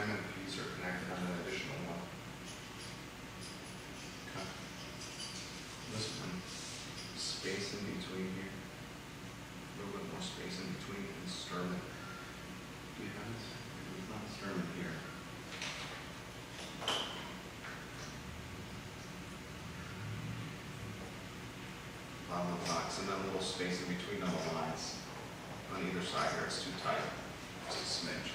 MMPs are connected on an additional one. Okay. This one, space in between here. A little bit more space in between and Sterling. Do you have this? It's not Sterling here. On the box, and then a little space in between on the lines. On either side here, it's too tight. Just a smidge.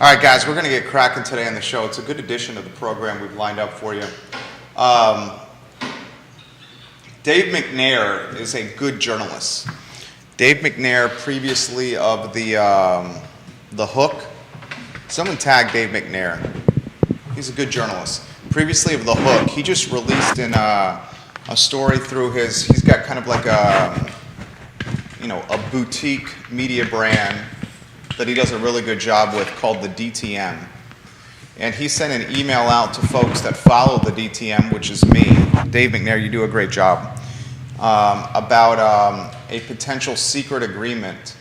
All right, guys, we're going to get cracking today on the show. It's a good edition of the program we've lined up for you. Dave McNair is a good journalist. Dave McNair, previously of The Hook. Someone tag Dave McNair. He's a good journalist. Previously of The Hook, he just released in a story through he's got kind of like a boutique media brand that he does a really good job with called the DTM. And he sent an email out to folks that follow the DTM, which is me. Dave McNair, you do a great job, about a potential secret agreement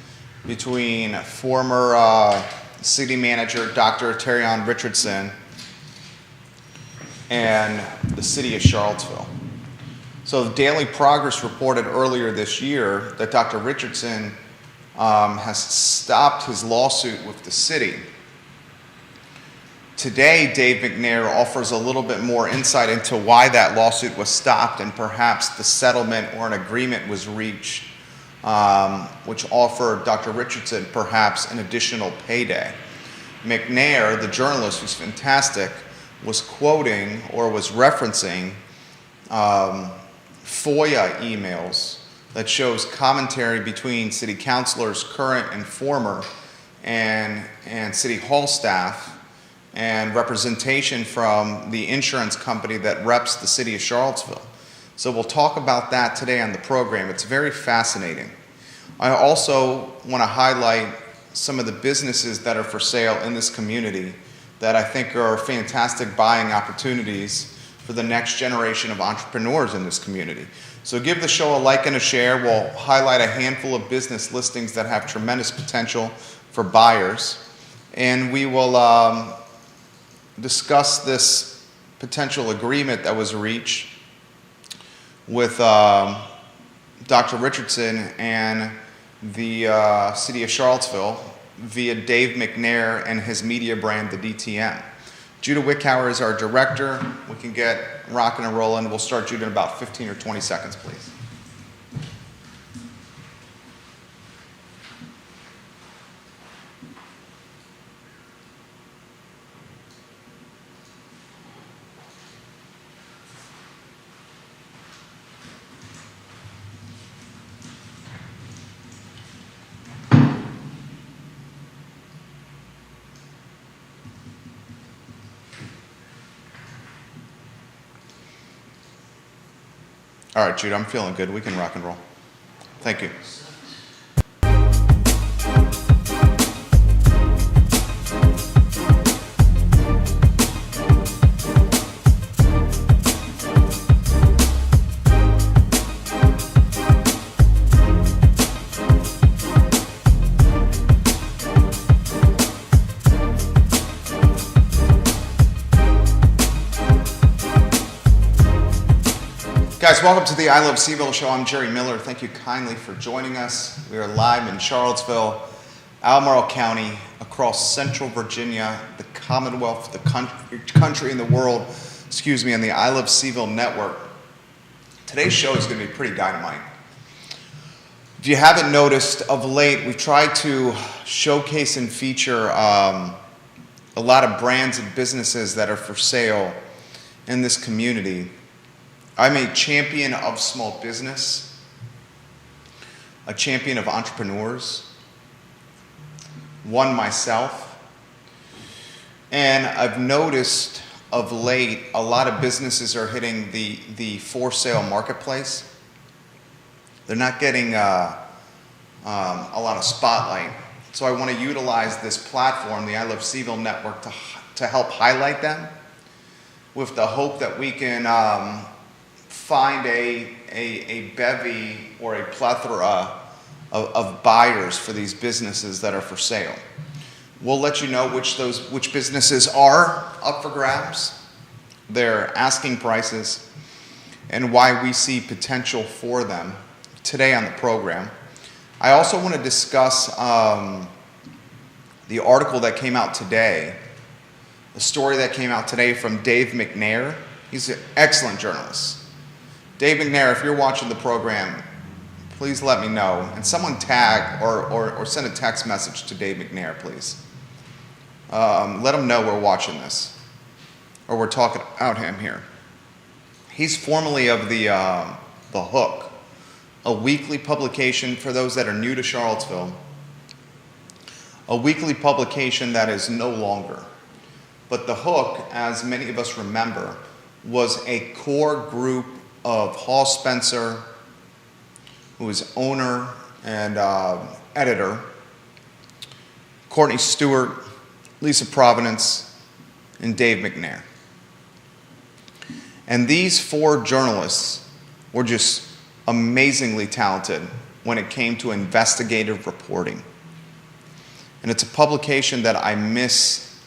between former city manager Dr. Terrion Richardson and the city of Charlottesville. So the Daily Progress reported earlier this year that Dr. Richardson has stopped his lawsuit with the city. Today, Dave McNair offers a little bit more insight into why that lawsuit was stopped and perhaps the settlement or an agreement was reached, which offered Dr. Richardson perhaps an additional payday. McNair, the journalist who's fantastic, was quoting or was referencing FOIA emails that shows commentary between city councilors, current and former, and city hall staff, and representation from the insurance company that reps the city of Charlottesville. So we'll talk about that today on the program. It's very fascinating. I also want to highlight some of the businesses that are for sale in this community that I think are fantastic buying opportunities for the next generation of entrepreneurs in this community. So give the show a like and a share. We'll highlight a handful of business listings that have tremendous potential for buyers. And we will discuss this potential agreement that was reached with Dr. Richardson and the city of Charlottesville via Dave McNair and his media brand, the DTM. Judah Wickhauer is our director. We can get rocking and rolling. We'll start, Judah, in about 15 or 20 seconds, please. All right, Judah, I'm feeling good. We can rock and roll. Thank you. Guys, welcome to the I Love Seville show. I'm Jerry Miller. Thank you kindly for joining us. We are live in Charlottesville, Albemarle County, across Central Virginia, the Commonwealth, the country and the world, on the I Love Seville network. Today's show is going to be pretty dynamite. If you haven't noticed, of late, we've tried to showcase and feature a lot of brands and businesses that are for sale in this community. I'm a champion of small business, a champion of entrepreneurs, one myself, and I've noticed of late a lot of businesses are hitting the for sale marketplace. They're not getting a lot of spotlight. So I want to utilize this platform, the I Love Seville network, to help highlight them with the hope that we can find a bevy or a plethora of buyers for these businesses that are for sale. We'll let you know which businesses are up for grabs, their asking prices, and why we see potential for them today on the program. I also want to discuss the article that came out today, the story that came out today from Dave McNair. He's an excellent journalist. Dave McNair, if you're watching the program, please let me know. And someone tag or send a text message to Dave McNair, please. Let him know we're watching this, or we're talking about him here. He's formerly of the Hook, a weekly publication for those that are new to Charlottesville, a weekly publication that is no longer. But the Hook, as many of us remember, was a core group of Hall Spencer, who is owner and editor, Courtney Stewart, Lisa Providence, and Dave McNair. And these four journalists were just amazingly talented when it came to investigative reporting. And it's a publication that I miss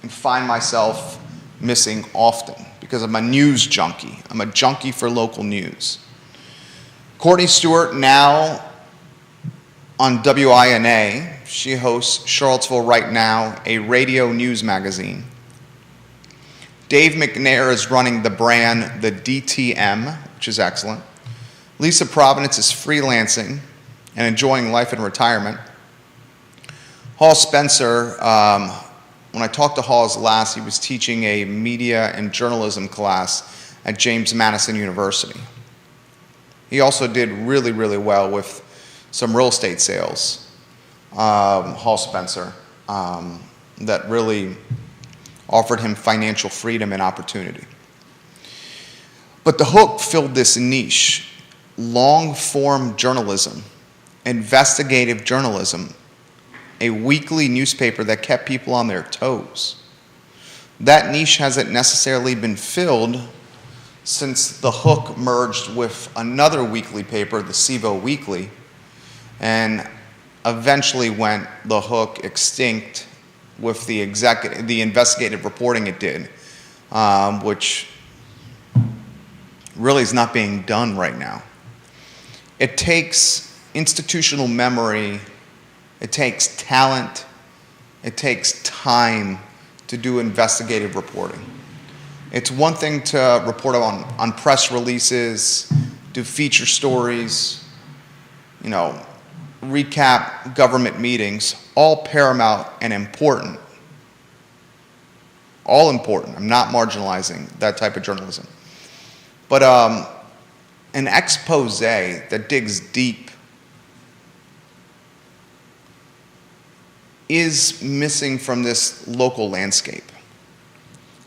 and find myself missing often because I'm a news junkie. I'm a junkie for local news. Courtney Stewart, now on WINA, she hosts Charlottesville Right Now, a radio news magazine. Dave McNair is running the brand The DTM, which is excellent. Lisa Providence is freelancing and enjoying life in retirement. Hall Spencer, when I talked to Hall's last, he was teaching a media and journalism class at James Madison University. He also did really, really well with some real estate sales, Hall Spencer, that really offered him financial freedom and opportunity. But the Hook filled this niche, long-form journalism, investigative journalism, a weekly newspaper that kept people on their toes. That niche hasn't necessarily been filled since the Hook merged with another weekly paper, the SIVO Weekly, and eventually went the Hook extinct with the investigative reporting it did, which really is not being done right now. It takes institutional memory, it takes talent, it takes time to do investigative reporting. It's one thing to report on press releases, do feature stories, recap government meetings, all paramount and important. All important. I'm not marginalizing that type of journalism. But an expose that digs deep is missing from this local landscape.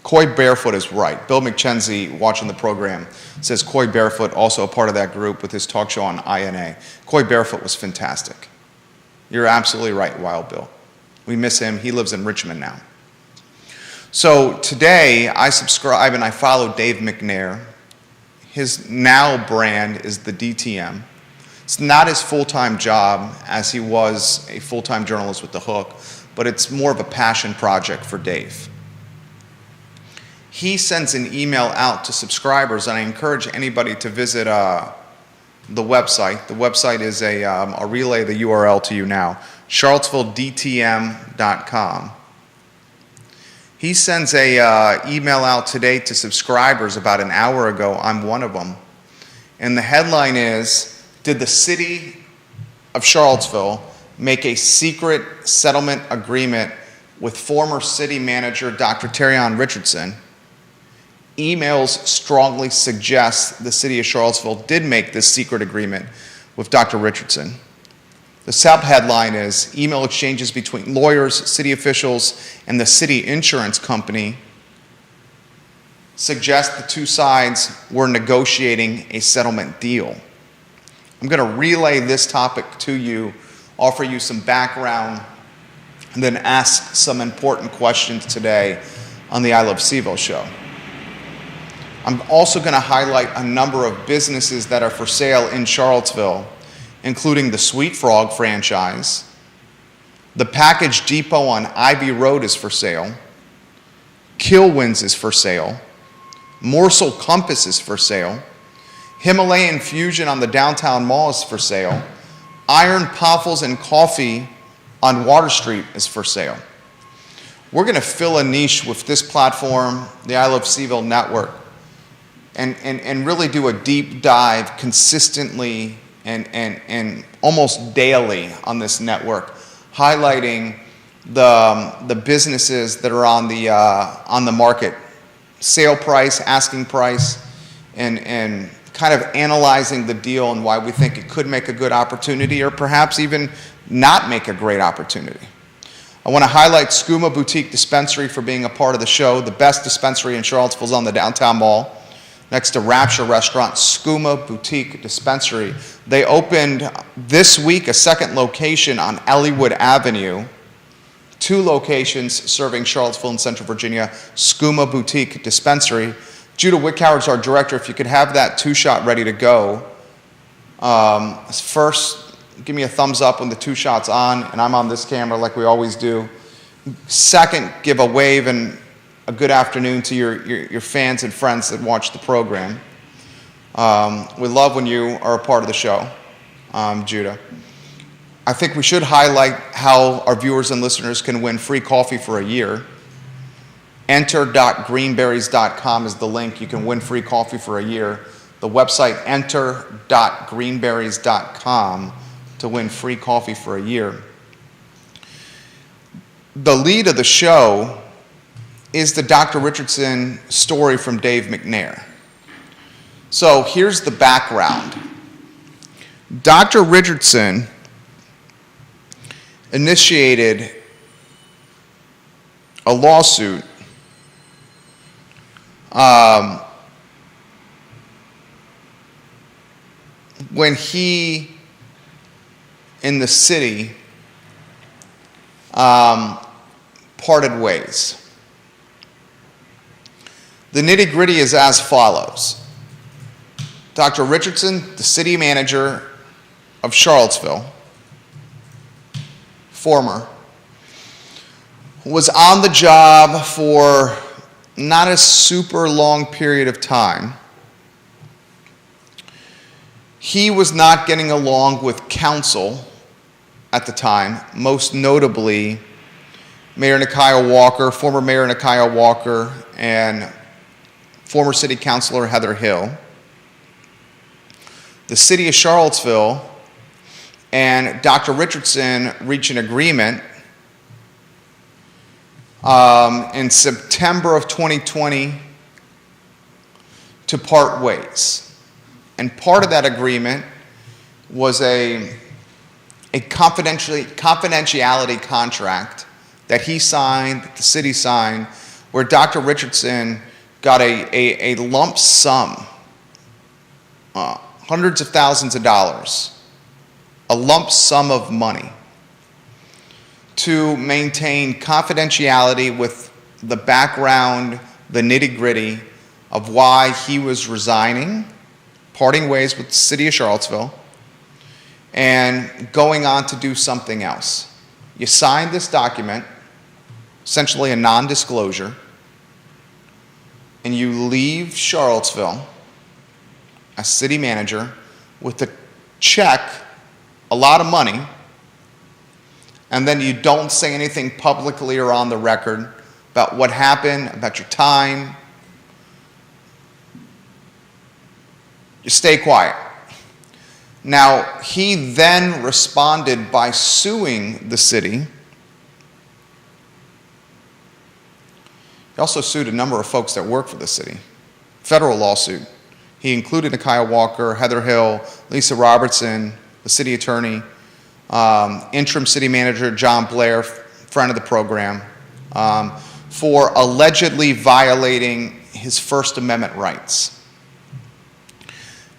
Coy Barefoot is right. Bill McKenzie, watching the program, says Coy Barefoot, also a part of that group with his talk show on INA. Coy Barefoot was fantastic. You're absolutely right, Wild Bill. We miss him. He lives in Richmond now. So today, I subscribe and I follow Dave McNair. His now brand is the DTM. It's not his full-time job as he was a full-time journalist with The Hook, but it's more of a passion project for Dave. He sends an email out to subscribers, and I encourage anybody to visit the website. The website is I'll relay the URL to you now, charlottesvilledtm.com. He sends a email out today to subscribers about an hour ago. I'm one of them. And the headline is, did the city of Charlottesville make a secret settlement agreement with former city manager Dr. Terrion Richardson? Emails strongly suggest the city of Charlottesville did make this secret agreement with Dr. Richardson. The subheadline is, email exchanges between lawyers, city officials, and the city insurance company suggest the two sides were negotiating a settlement deal. I'm going to relay this topic to you, offer you some background, and then ask some important questions today on the I Love CVille show. I'm also going to highlight a number of businesses that are for sale in Charlottesville including the Sweet Frog franchise. The Package Depot on Ivy Road is for sale. Kilwins is for sale. Morsel Compass is for sale. Himalayan Fusion on the Downtown Mall is for sale. Iron Poffles and Coffee on Water Street is for sale. We're going to fill a niche with this platform, the I Love CVille Network, and really do a deep dive consistently and almost daily on this network, highlighting the businesses that are on the market, sale price, asking price, and kind of analyzing the deal and why we think it could make a good opportunity or perhaps even not make a great opportunity. I want to highlight Skooma Boutique Dispensary for being a part of the show. The best dispensary in Charlottesville is on the Downtown Mall, next to Rapture Restaurant. Skooma Boutique Dispensary. They opened this week a second location on Ellwood Avenue. 2 locations serving Charlottesville and Central Virginia. Skooma Boutique Dispensary. Judah Wickhoward's our director. If you could have that 2-shot ready to go. First, give me a thumbs up when the 2-shot's on, and I'm on this camera like we always do. Second, give a wave and a good afternoon to your fans and friends that watch the program. We love when you are a part of the show, Judah. I think we should highlight how our viewers and listeners can win free coffee for a year. Enter.greenberries.com is the link. You can win free coffee for a year. The website, enter.greenberries.com, to win free coffee for a year. The lead of the show is the Dr. Richardson story from Dave McNair. So here's the background. Dr. Richardson initiated a lawsuit when he, in the city, parted ways. The nitty-gritty is as follows. Dr. Richardson, the city manager of Charlottesville, former, was on the job for not a super long period of time. He was not getting along with council at the time, most notably Mayor Nakia Walker, former Mayor Nakia Walker, and former City Councilor Heather Hill. The City of Charlottesville and Dr. Richardson reached an agreement in September of 2020 to part ways. And part of that agreement was a confidentiality contract that he signed, that the city signed, where Dr. Richardson got a lump sum, hundreds of thousands of dollars, a lump sum of money to maintain confidentiality with the background, the nitty-gritty of why he was resigning, parting ways with the city of Charlottesville, and going on to do something else. You signed this document, essentially a non-disclosure, and you leave Charlottesville as city manager with a check, a lot of money, and then you don't say anything publicly or on the record about what happened, about your time. You stay quiet. Now, he then responded by suing the city. He also sued a number of folks that work for the city. Federal lawsuit. He included Nakia Walker, Heather Hill, Lisa Robertson, the city attorney, interim city manager John Blair, friend of the program, for allegedly violating his First Amendment rights.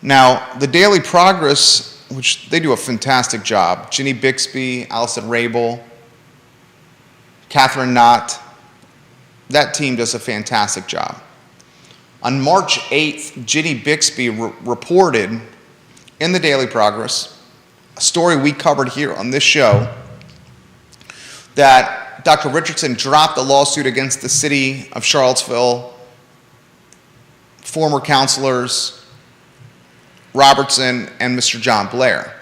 Now, the Daily Progress, which they do a fantastic job, Ginny Bixby, Allison Rabel, Catherine Knott, that team does a fantastic job. On March 8th, Ginny Bixby reported in the Daily Progress a story we covered here on this show, that Dr. Richardson dropped a lawsuit against the city of Charlottesville, former councilors Robertson and Mr. John Blair.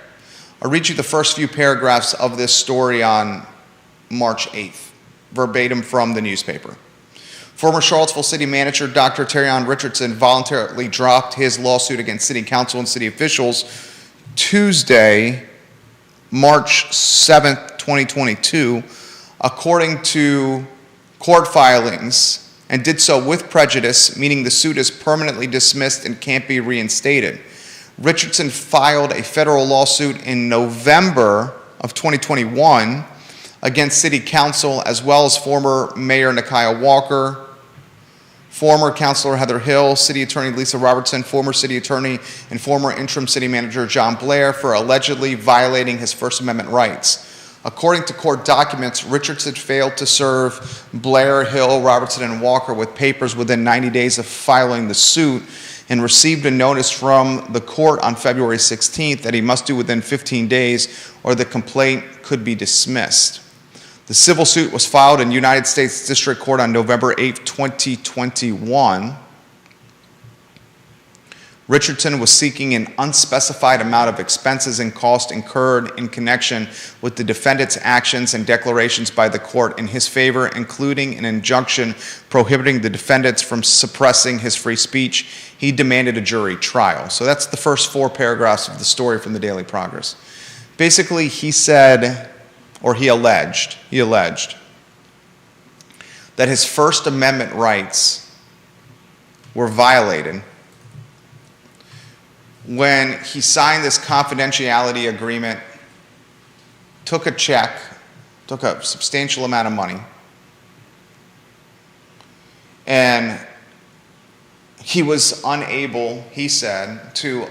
I'll read you the first few paragraphs of this story on March 8th, verbatim from the newspaper. Former Charlottesville City Manager Dr. Terrion Richardson voluntarily dropped his lawsuit against City Council and city officials Tuesday, March 7th, 2022, according to court filings, and did so with prejudice, meaning the suit is permanently dismissed and can't be reinstated. Richardson filed a federal lawsuit in November of 2021 against City Council, as well as former Mayor Nikia Walker, former Councilor Heather Hill, City Attorney Lisa Robertson, former City Attorney and former Interim City Manager John Blair, for allegedly violating his First Amendment rights. According to court documents, Richardson failed to serve Blair, Hill, Robertson, and Walker with papers within 90 days of filing the suit, and received a notice from the court on February 16th that he must do within 15 days or the complaint could be dismissed. The civil suit was filed in United States District Court on November 8, 2021. Richardson was seeking an unspecified amount of expenses and costs incurred in connection with the defendant's actions and declarations by the court in his favor, including an injunction prohibiting the defendants from suppressing his free speech. He demanded a jury trial. So that's the first 4 paragraphs of the story from the Daily Progress. Basically, he said, or he alleged that his First Amendment rights were violated when he signed this confidentiality agreement, took a check, took a substantial amount of money, and he was unable, he said, to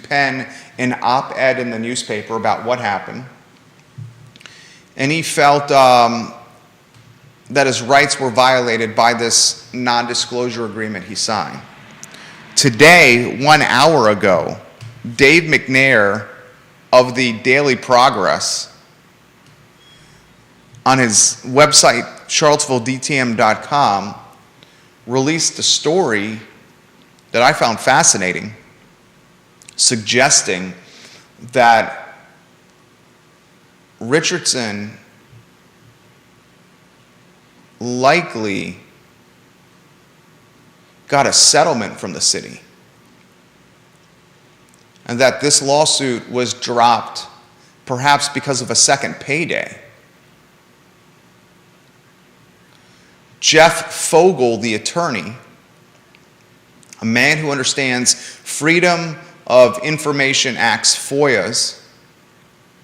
pen an op-ed in the newspaper about what happened. And he felt that his rights were violated by this non-disclosure agreement he signed. Today, 1 hour ago, Dave McNair of the Daily Progress on his website, charlottesvilledtm.com, released a story that I found fascinating, suggesting that Richardson likely got a settlement from the city, and that this lawsuit was dropped perhaps because of a second payday. Jeff Fogel, the attorney, a man who understands Freedom of Information Act's FOIAs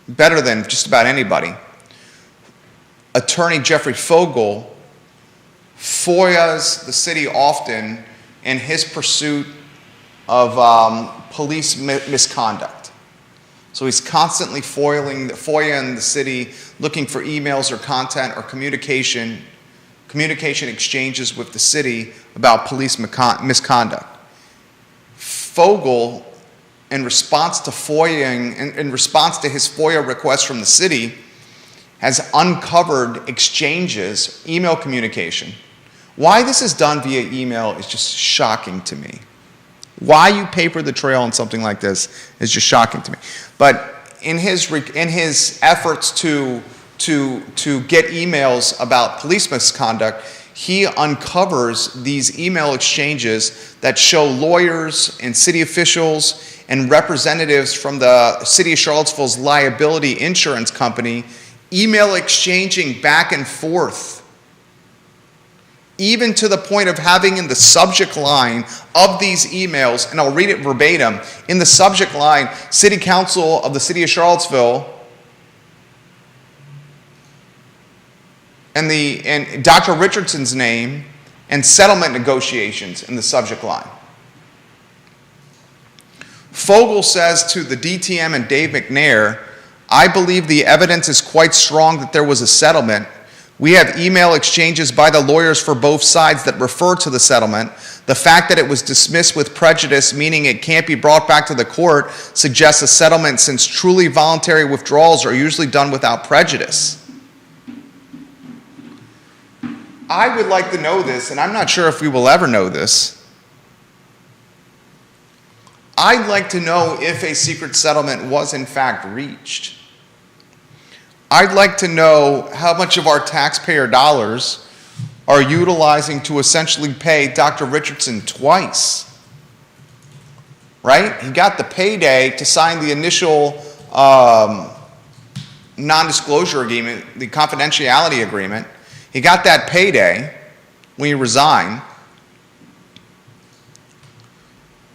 better than just about anybody, Attorney Jeffrey Fogel FOIAs the city often in his pursuit of police misconduct. So he's constantly foiling the city, looking for emails or content or communication exchanges with the city about police misconduct. Fogel, in response to his FOIA request from the city, has uncovered exchanges, email communication. Why this is done via email is just shocking to me. Why you paper the trail on something like this is just shocking to me. But in his efforts to get emails about police misconduct, he uncovers these email exchanges that show lawyers and city officials and representatives from the city of Charlottesville's liability insurance company email exchanging back and forth, even to the point of having in the subject line of these emails, and I'll read it verbatim, in the subject line, City Council of the City of Charlottesville, and Dr. Richardson's name, and settlement negotiations in the subject line. Fogel says to the DTM and Dave McNair, "I believe the evidence is quite strong that there was a settlement, We have email exchanges by the lawyers for both sides that refer to the settlement. The fact that it was dismissed with prejudice, meaning it can't be brought back to the court, suggests a settlement, since truly voluntary withdrawals are usually done without prejudice. I would like to know this, and I'm not sure if we will ever know this. I'd like to know if a secret settlement was in fact reached. I'd like to know how much of our taxpayer dollars are utilizing to essentially pay Dr. Richardson twice. Right? He got the payday to sign the initial non-disclosure agreement, the confidentiality agreement. He got that payday when he resigned.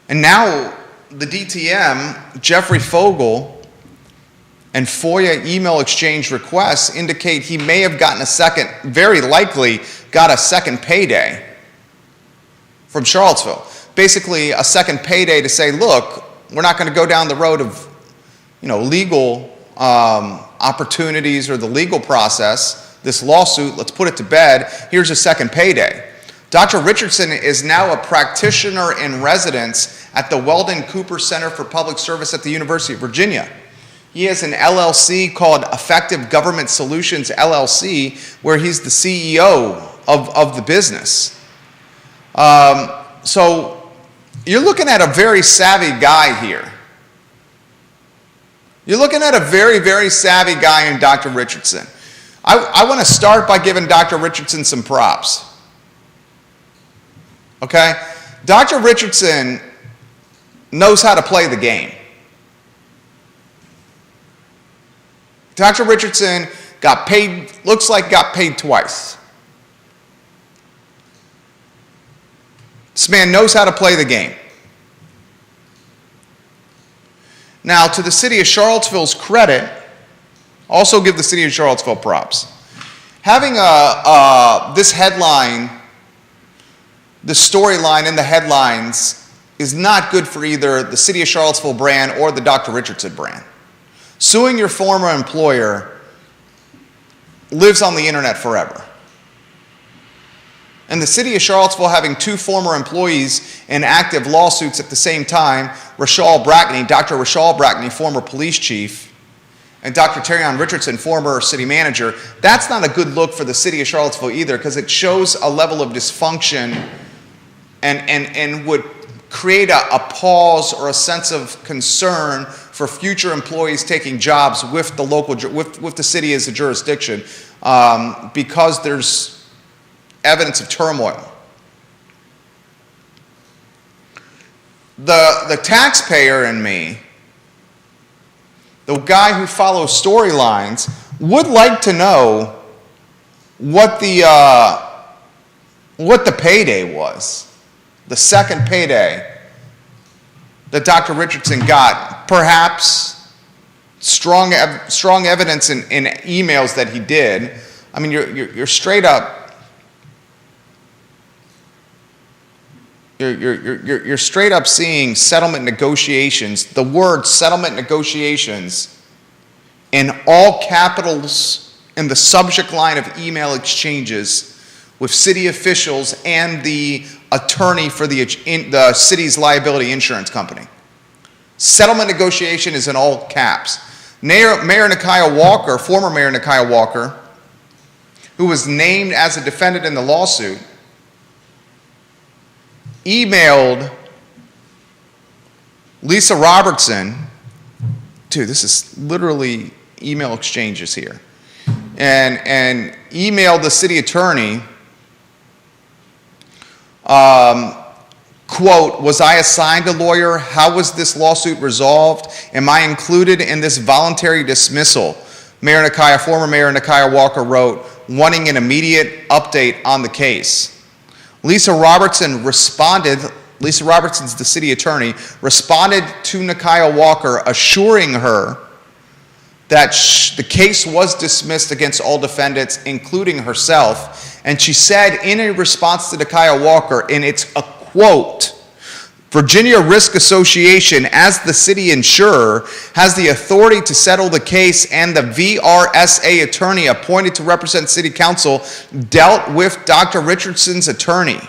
And now the DTM, Jeffrey Fogel, and FOIA email exchange requests indicate he may have gotten a second, very likely got a second payday from Charlottesville. Basically a second payday to say, look, we're not going to go down the road of, legal opportunities or the legal process, this lawsuit, let's put it to bed, here's a second payday. Dr. Richardson is now a practitioner in residence at the Weldon Cooper Center for Public Service at the University of Virginia. He has an LLC called Effective Government Solutions LLC, where he's the CEO of the business. So you're looking at a very savvy guy here. You're looking at a very, very savvy guy in Dr. Richardson. I want to start by giving Dr. Richardson some props. Okay? Dr. Richardson knows how to play the game. Dr. Richardson got paid, looks like got paid twice. This man knows how to play the game. Now, to the city of Charlottesville's credit, also give the city of Charlottesville props. Having this headline, the storyline in the headlines is not good for either the city of Charlottesville brand or the Dr. Richardson brand. Suing your former employer lives on the internet forever. And the city of Charlottesville having two former employees in active lawsuits at the same time, Rashal Brackney, Dr. Rashal Brackney, former police chief, and Dr. Terrion Richardson, former city manager, that's not a good look for the city of Charlottesville either, because it shows a level of dysfunction and would create a pause or a sense of concern for future employees taking jobs with the local, with the city as a jurisdiction, because there's evidence of turmoil. The taxpayer in me, the guy who follows storylines, would like to know what the payday was, the second payday that Dr. Richardson got. Perhaps strong evidence in emails that he did. I mean, you're straight up. You're straight up seeing settlement negotiations, the word settlement negotiations in all capitals in the subject line of email exchanges with city officials and the attorney for the city's liability insurance company. Settlement negotiation is in all caps. Mayor Nakiah Walker, former Mayor Nakiah Walker, who was named as a defendant in the lawsuit, emailed Lisa Robertson, dude, this is literally email exchanges here, and emailed the city attorney, quote, was I assigned a lawyer? How was this lawsuit resolved? Am I included in this voluntary dismissal? Former Mayor Nakiah Walker wrote, wanting an immediate update on the case. Lisa Robertson's the city attorney, responded to Nakiah Walker assuring her that the case was dismissed against all defendants, including herself. And she said in a response to Nakiah Walker, and it's a quote Virginia Risk Association, as the city insurer, has the authority to settle the case, and the VRSA attorney appointed to represent City Council dealt with Dr. Richardson's attorney.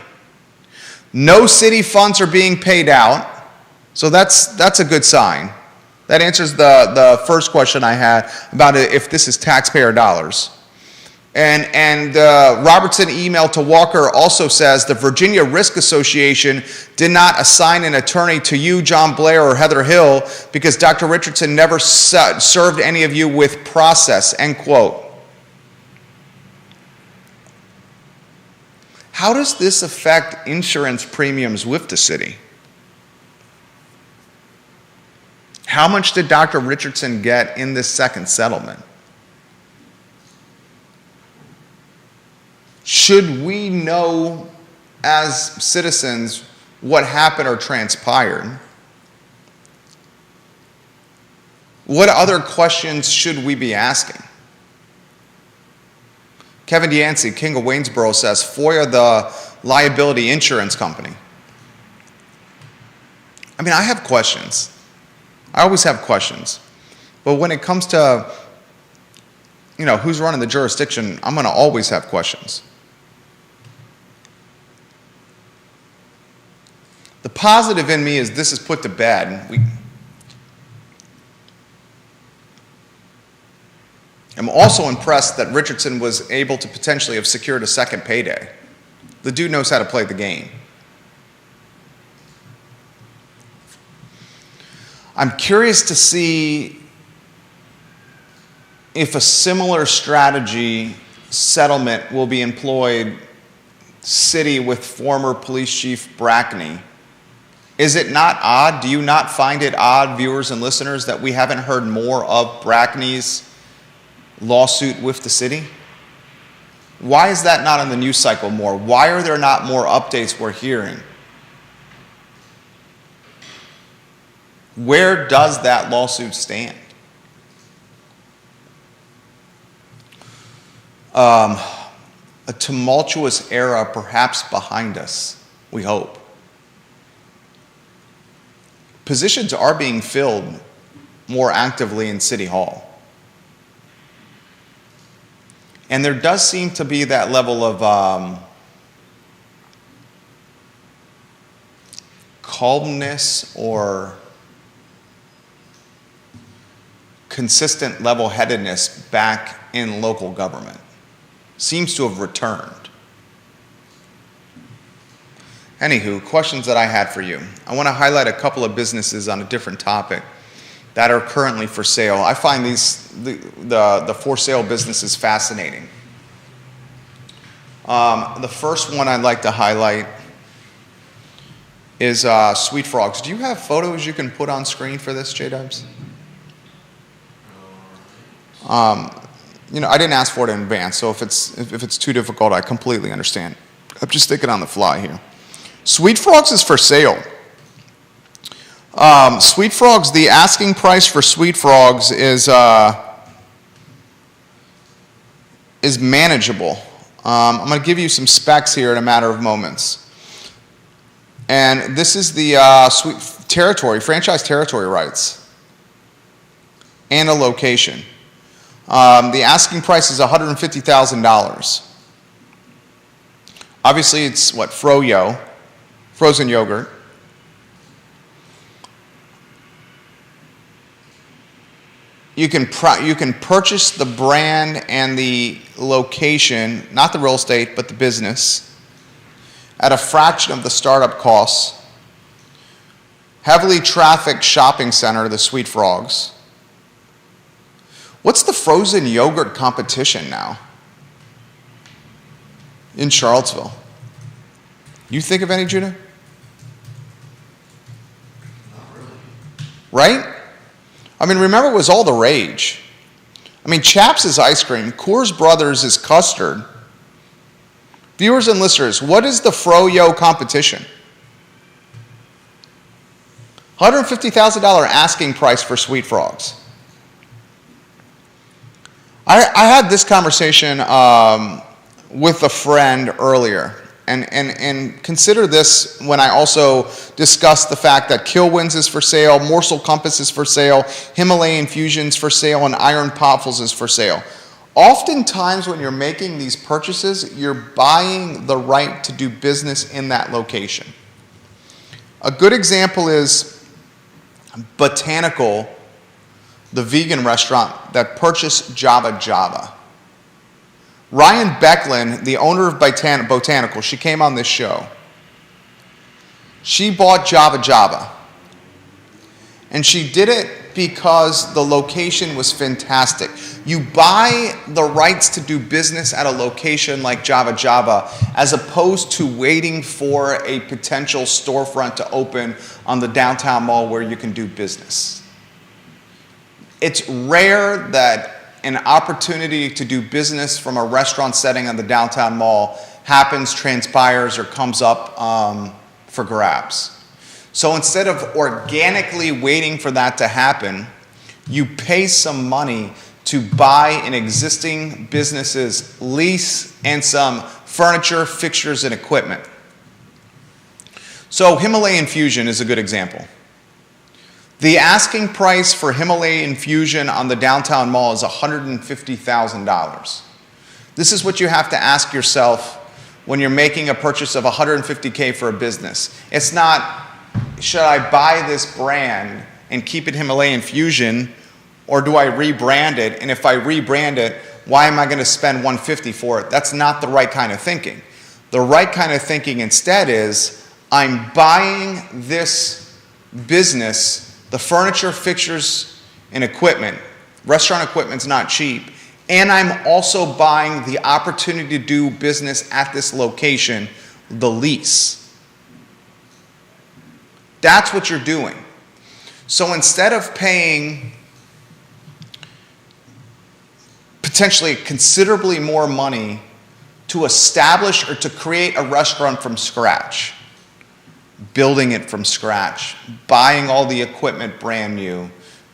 No city funds are being paid out, so that's a good sign. That answers the first question I had about if this is taxpayer dollars. And Robertson email to Walker also says the Virginia Risk Association did not assign an attorney to you, John Blair, or Heather Hill because Dr. Richardson never served any of you with process, end quote. How does this affect insurance premiums with the city? How much did Dr. Richardson get in this second settlement? Should we know as citizens what happened or transpired? What other questions should we be asking? Kevin Yancey, King of Waynesboro, says FOIA the liability insurance company. I mean, I have questions. I always have questions. But when it comes to, who's running the jurisdiction, I'm going to always have questions. The positive in me is this is put to bed. I'm also impressed that Richardson was able to potentially have secured a second payday. The dude knows how to play the game. I'm curious to see if a similar strategy settlement will be employed city with former police chief Brackney. Is it not odd? Do you not find it odd, viewers and listeners, that we haven't heard more of Brackney's lawsuit with the city? Why is that not on the news cycle more? Why are there not more updates we're hearing? Where does that lawsuit stand? A tumultuous era perhaps behind us, we hope. Positions are being filled more actively in City Hall. And there does seem to be that level of calmness or consistent level-headedness back in local government. Seems to have returned. Anywho, questions that I had for you. I want to highlight a couple of businesses on a different topic that are currently for sale. I find the for sale businesses fascinating. The first one I'd like to highlight is Sweet Frogs. Do you have photos you can put on screen for this, J-Dubs? I didn't ask for it in advance, so if it's too difficult, I completely understand. I'm just thinking on the fly here. Sweet Frogs is for sale. Sweet Frogs, the asking price for Sweet Frogs is manageable. I'm going to give you some specs here in a matter of moments. And this is the franchise territory rights and a location. The asking price is $150,000. Obviously, it's Froyo, frozen yogurt. You can purchase the brand and the location, not the real estate, but the business, at a fraction of the startup costs. Heavily trafficked shopping center, the Sweet Frogs. What's the frozen yogurt competition now in Charlottesville? You think of any, Judah? Not really. Right? I mean, remember, it was all the rage. I mean, Chaps is ice cream. Coors Brothers is custard. Viewers and listeners, what is the Froyo competition? $150,000 asking price for Sweet Frogs. I had this conversation with a friend earlier, And consider this when I also discuss the fact that Kilwins is for sale, Morsel Compass is for sale, Himalayan Fusion's for sale, and Iron Poffels is for sale. Oftentimes when you're making these purchases, you're buying the right to do business in that location. A good example is Botanical, the vegan restaurant that purchased Java Java. Ryan Becklin, the owner of Botanical, she came on this show. She bought Java Java. And she did it because the location was fantastic. You buy the rights to do business at a location like Java Java as opposed to waiting for a potential storefront to open on the downtown mall where you can do business. It's rare that an opportunity to do business from a restaurant setting on the downtown mall happens, transpires, or comes up for grabs. So instead of organically waiting for that to happen, you pay some money to buy an existing business's lease and some furniture, fixtures, and equipment. So Himalayan Fusion is a good example. The asking price for Himalayan Fusion on the downtown mall is $150,000. This is what you have to ask yourself when you're making a purchase of $150K for a business. It's not, should I buy this brand and keep it Himalayan Fusion, or do I rebrand it? And if I rebrand it, why am I going to spend $150 for it? That's not the right kind of thinking. The right kind of thinking instead is, I'm buying this business, the furniture, fixtures, and equipment. Restaurant equipment's not cheap. And I'm also buying the opportunity to do business at this location, the lease. That's what you're doing. So instead of paying potentially considerably more money to establish or to create a restaurant from scratch, building it from scratch, buying all the equipment brand new,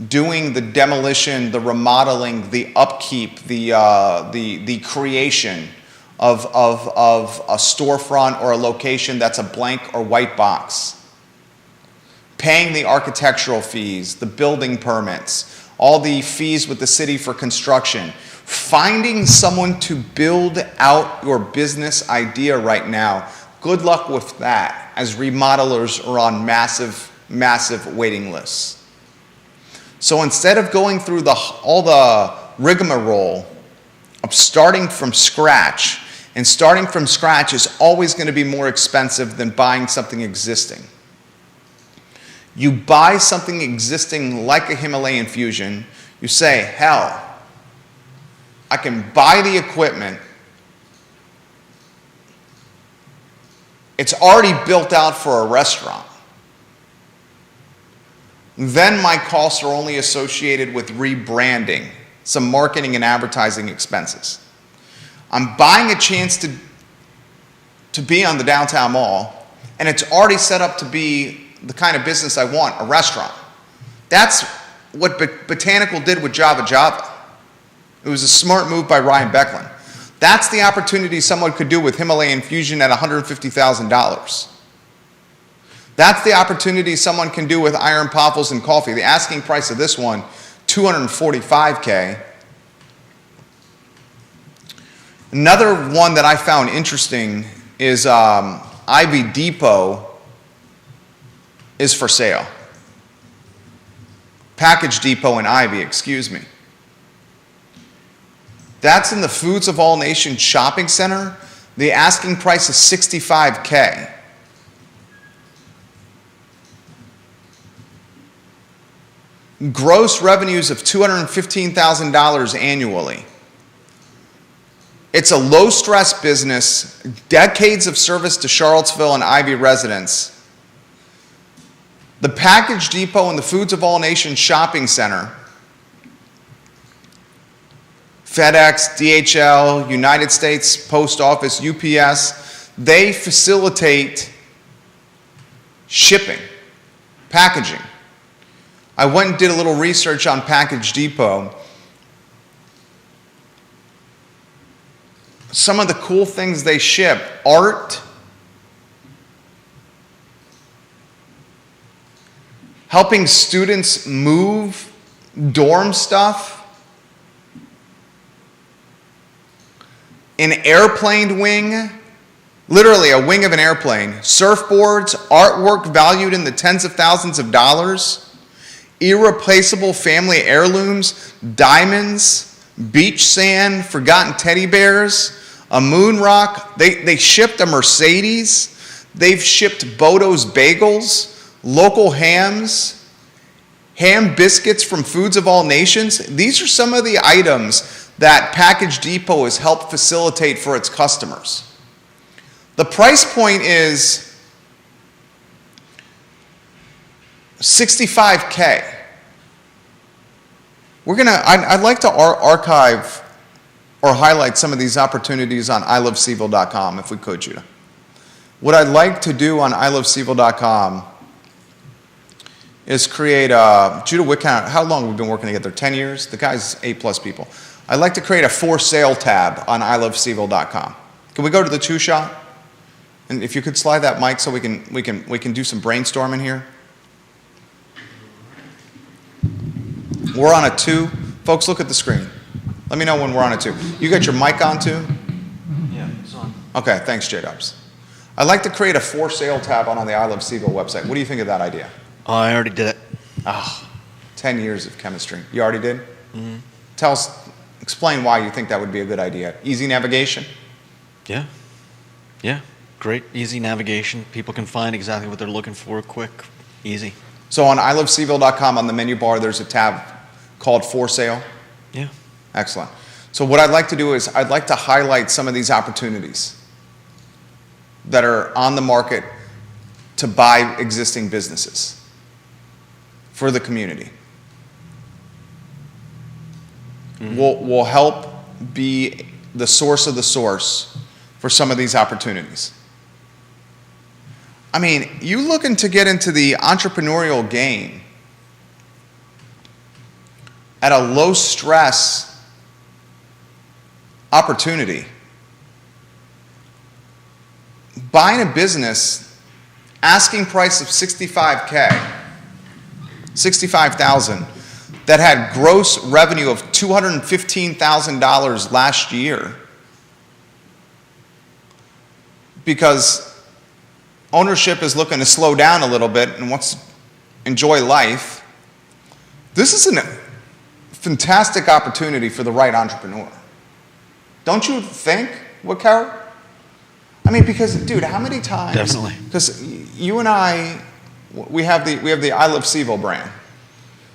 doing the demolition, the remodeling, the upkeep, the creation of a storefront or a location that's a blank or white box, paying the architectural fees, the building permits, all the fees with the city for construction, finding someone to build out your business idea right now. Good luck with that, as remodelers are on massive, massive waiting lists. So instead of going through all the rigmarole of starting from scratch, and starting from scratch is always going to be more expensive than buying something existing. You buy something existing like a Himalayan Fusion, you say, hell, I can buy the equipment. It's already built out for a restaurant. Then my costs are only associated with rebranding, some marketing and advertising expenses. I'm buying a chance to be on the downtown mall, and it's already set up to be the kind of business I want, a restaurant. That's what Botanical did with Java Java. It was a smart move by Ryan Becklin. That's the opportunity someone could do with Himalayan Fusion at $150,000. That's the opportunity someone can do with Iron Poffels and coffee. The asking price of this one, $245K. Another one that I found interesting is Ivy Depot is for sale. Package Depot and Ivy, excuse me. That's in the Foods of All Nations shopping center. The asking price is $65K. Gross revenues of $215,000 annually. It's a low-stress business, decades of service to Charlottesville and Ivy residents. The Package Depot and the Foods of All Nations shopping center, FedEx, DHL, United States Post Office, UPS, they facilitate shipping, packaging. I went and did a little research on Package Depot. Some of the cool things they ship: art, helping students move dorm stuff, an airplane wing, literally a wing of an airplane, surfboards, artwork valued in the tens of thousands of dollars, irreplaceable family heirlooms, diamonds, beach sand, forgotten teddy bears, a moon rock. They shipped a Mercedes. They've shipped Bodo's bagels, local hams, ham biscuits from Foods of All Nations. These are some of the items that Package Depot has helped facilitate for its customers. The price point is $65K. I'd like to archive or highlight some of these opportunities on iloveseville.com if we could, Judah. What I'd like to do on iloveseville.com is create Judah Wittcount. How long have we been working together? 10 years? The guy's 8+ people. I'd like to create a for sale tab on iloveseville.com. Can we go to the two shot? And if you could slide that mic so we can do some brainstorming here. We're on a 2. Folks, look at the screen. Let me know when we're on a 2. You got your mic on too? Yeah, it's on. Okay, thanks, J-Dubs. I'd like to create a for sale tab on the I Love Seville website. What do you think of that idea? Oh, I already did it. 10 years of chemistry. You already did? Mm-hmm. Explain why you think that would be a good idea. Easy navigation? Yeah. Yeah. Great, easy navigation. People can find exactly what they're looking for, quick, easy. So on iloveseville.com on the menu bar, there's a tab called For Sale? Yeah. Excellent. So what I'd like to do is I'd like to highlight some of these opportunities that are on the market to buy existing businesses for the community. Mm-hmm. Will help be the source of the source for some of these opportunities. I mean, you looking to get into the entrepreneurial game at a low stress opportunity. Buying a business, asking price of $65K, $65,000, that had gross revenue of $215,000 last year because ownership is looking to slow down a little bit and wants to enjoy life. This is a fantastic opportunity for the right entrepreneur. Don't you think, Carol? I mean, because, dude, how many times? Definitely. Because you and I, we have the I Love Seville brand.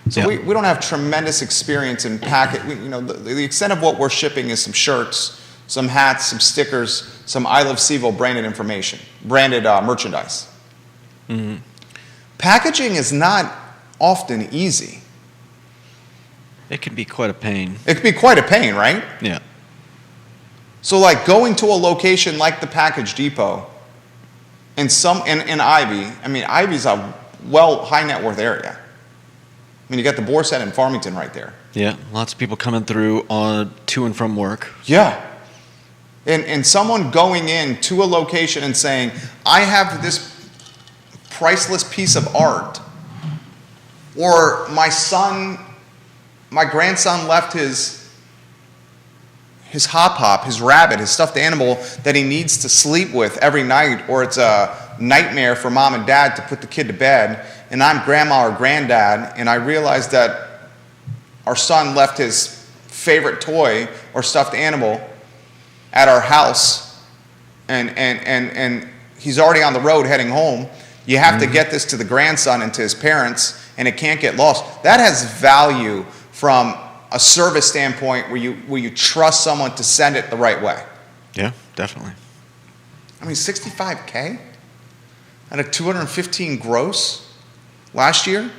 So yep. we don't have tremendous experience in the extent of what we're shipping is some shirts, some hats, some stickers, some I Love Seville branded merchandise. Mm-hmm. Packaging is not often easy. It can be quite a pain. It can be quite a pain, right? Yeah. So like going to a location like the Package Depot in Ivy, I mean, Ivy's a high net worth area. I mean, you got the Borset and Farmington right there. Yeah, lots of people coming through to and from work. Yeah. And someone going in to a location and saying, I have this priceless piece of art. Or my grandson left his hop, his rabbit, his stuffed animal that he needs to sleep with every night, or it's a nightmare for mom and dad to put the kid to bed, and I'm grandma or granddad, and I realize that our son left his favorite toy or stuffed animal at our house, and he's already on the road heading home. You have to get this to the grandson and to his parents, and it can't get lost. That has value from a service standpoint where you trust someone to send it the right way. Yeah, definitely. I mean, $65K at a $215 gross last year.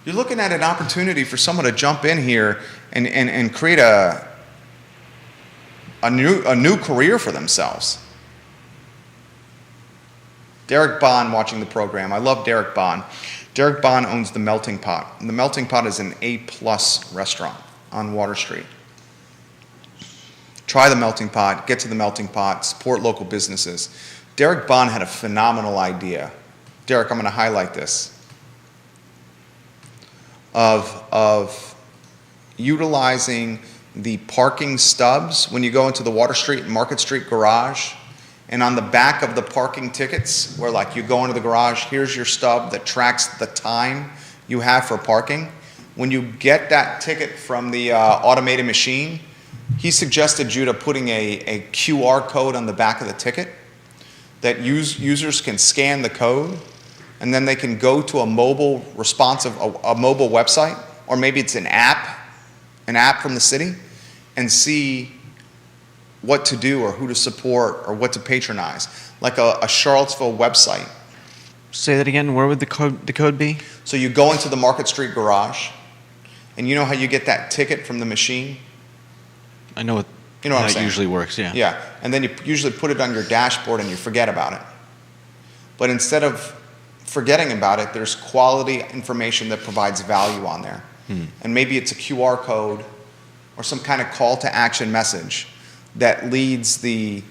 You're looking at an opportunity for someone to jump in here and create a new career for themselves. Derek Bond watching the program. I love Derek Bond. Derek Bond owns The Melting Pot. And The Melting Pot is an A+ restaurant on Water Street. Try The Melting Pot, get to The Melting Pot, support local businesses. Derek Bond had a phenomenal idea. Derek, I'm going to highlight this. of utilizing the parking stubs when you go into the Water Street and Market Street garage. And on the back of the parking tickets, where like you go into the garage, here's your stub that tracks the time you have for parking. When you get that ticket from the automated machine, he suggested Judah putting a QR code on the back of the ticket that users can scan the code, and then they can go to a mobile responsive, a mobile website, or maybe it's an app from the city, and see what to do or who to support or what to patronize, like a Charlottesville website. Say that again. Where would the code be? So you go into the Market Street garage, and you know how you get that ticket from the machine? I know what, You know what how I'm it saying? usually works, yeah. Yeah, and then you usually put it on your dashboard and you forget about it. But instead of forgetting about it, there's quality information that provides value on there. And maybe it's a QR code or some kind of call to action message that leads the,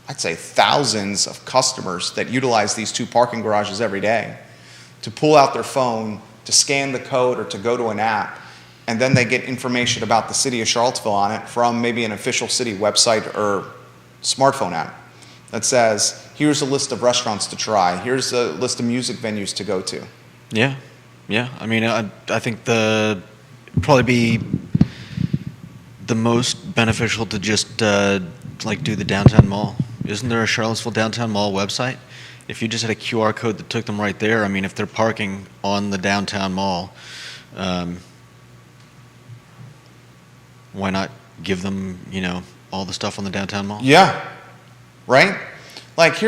I'd say thousands of customers that utilize these two parking garages every day to pull out their phone, to scan the code, or to go to an app, and then they get information about the city of Charlottesville on it from maybe an official city website or smartphone app that says, here's a list of restaurants to try, here's a list of music venues to go to. Yeah, yeah. I mean, I think probably be the most beneficial to just like do the downtown mall. Isn't there a Charlottesville downtown mall website? If you just had a QR code that took them right there, I mean, if they're parking on the downtown mall, why not give them, all the stuff on the downtown mall? Yeah, right? Like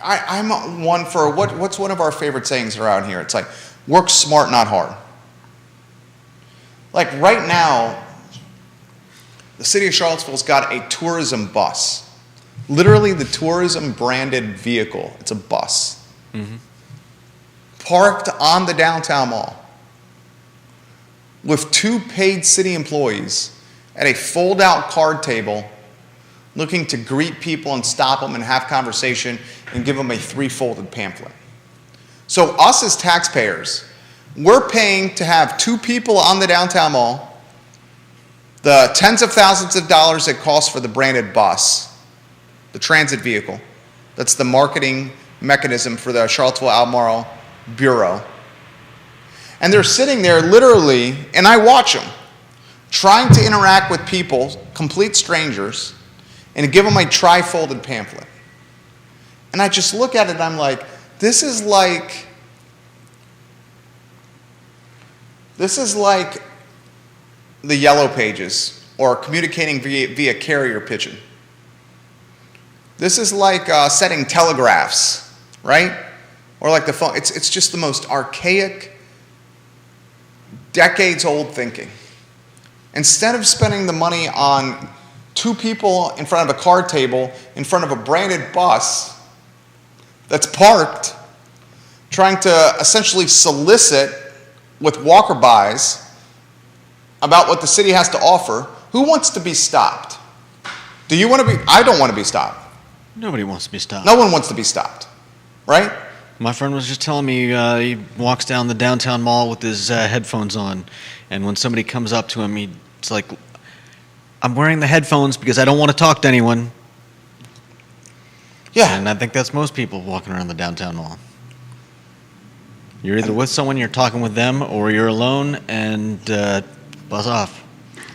I'm one for, what's one of our favorite sayings around here? It's like, work smart, not hard. Like right now, the city of Charlottesville's got a tourism bus. Literally the tourism branded vehicle. It's a bus. Parked on the downtown mall with two paid city employees at a fold-out card table looking to greet people and stop them and have conversation and give them a 3-folded pamphlet. So us as taxpayers, we're paying to have two people on the downtown mall, the tens of thousands of dollars it costs for the branded bus, the transit vehicle. That's the marketing mechanism for the Charlottesville Albemarle Bureau. And they're sitting there literally, and I watch them, trying to interact with people, complete strangers, and give them a tri-folded pamphlet. And I just look at it and I'm like, this is like the Yellow Pages or communicating via carrier pigeon. This is like setting telegraphs, right? Or like the phone. It's just the most archaic, decades-old thinking. Instead of spending the money on two people in front of a card table, in front of a branded bus that's parked, trying to essentially solicit with walker-bys about what the city has to offer, who wants to be stopped? Do you want to be? I don't want to be stopped. Nobody wants to be stopped. No one wants to be stopped, right? My friend was just telling me he walks down the downtown mall with his headphones on, and when somebody comes up to him, it's like, I'm wearing the headphones because I don't want to talk to anyone. Yeah. And I think that's most people walking around the downtown mall. You're either with someone, you're talking with them, or you're alone and buzz off.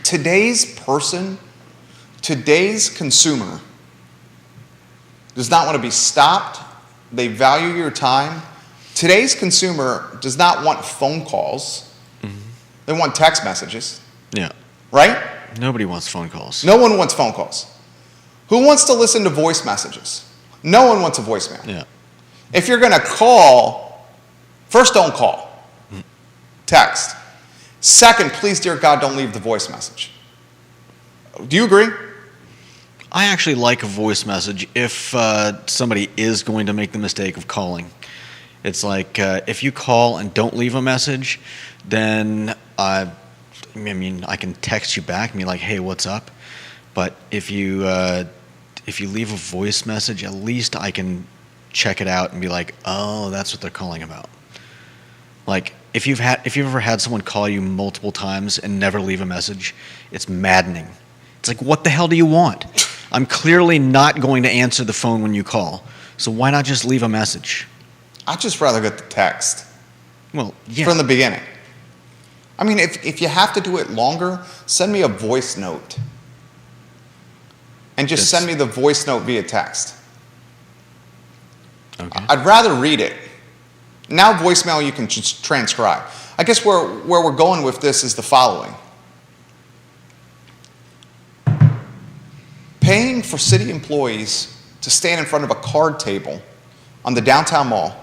Today's person, today's consumer does not want to be stopped. They value your time. Today's consumer does not want phone calls. They want text messages, Yeah. right? Nobody wants phone calls. No one wants phone calls. Who wants to listen to voice messages? No one wants a voicemail. Yeah. If you're going to call, first, don't call. Text. Second, please, dear God, don't leave the voice message. Do you agree? I actually like a voice message if somebody is going to make the mistake of calling. It's like if you call and don't leave a message, then I can text you back and be like, "Hey, what's up?" But if you leave a voice message, at least I can check it out and be like, "Oh, that's what they're calling about." Like if you've ever had someone call you multiple times and never leave a message, it's maddening. It's like, what the hell do you want? I'm clearly not going to answer the phone when you call, so why not just leave a message? I'd just rather get the text Well, yeah. from the beginning. I mean, if you have to do it longer, send me a voice note. And just send me the voice note via text. Okay. I'd rather read it. Now voicemail you can just transcribe. I guess where we're going with this is the following. Paying for city employees to stand in front of a card table on the downtown mall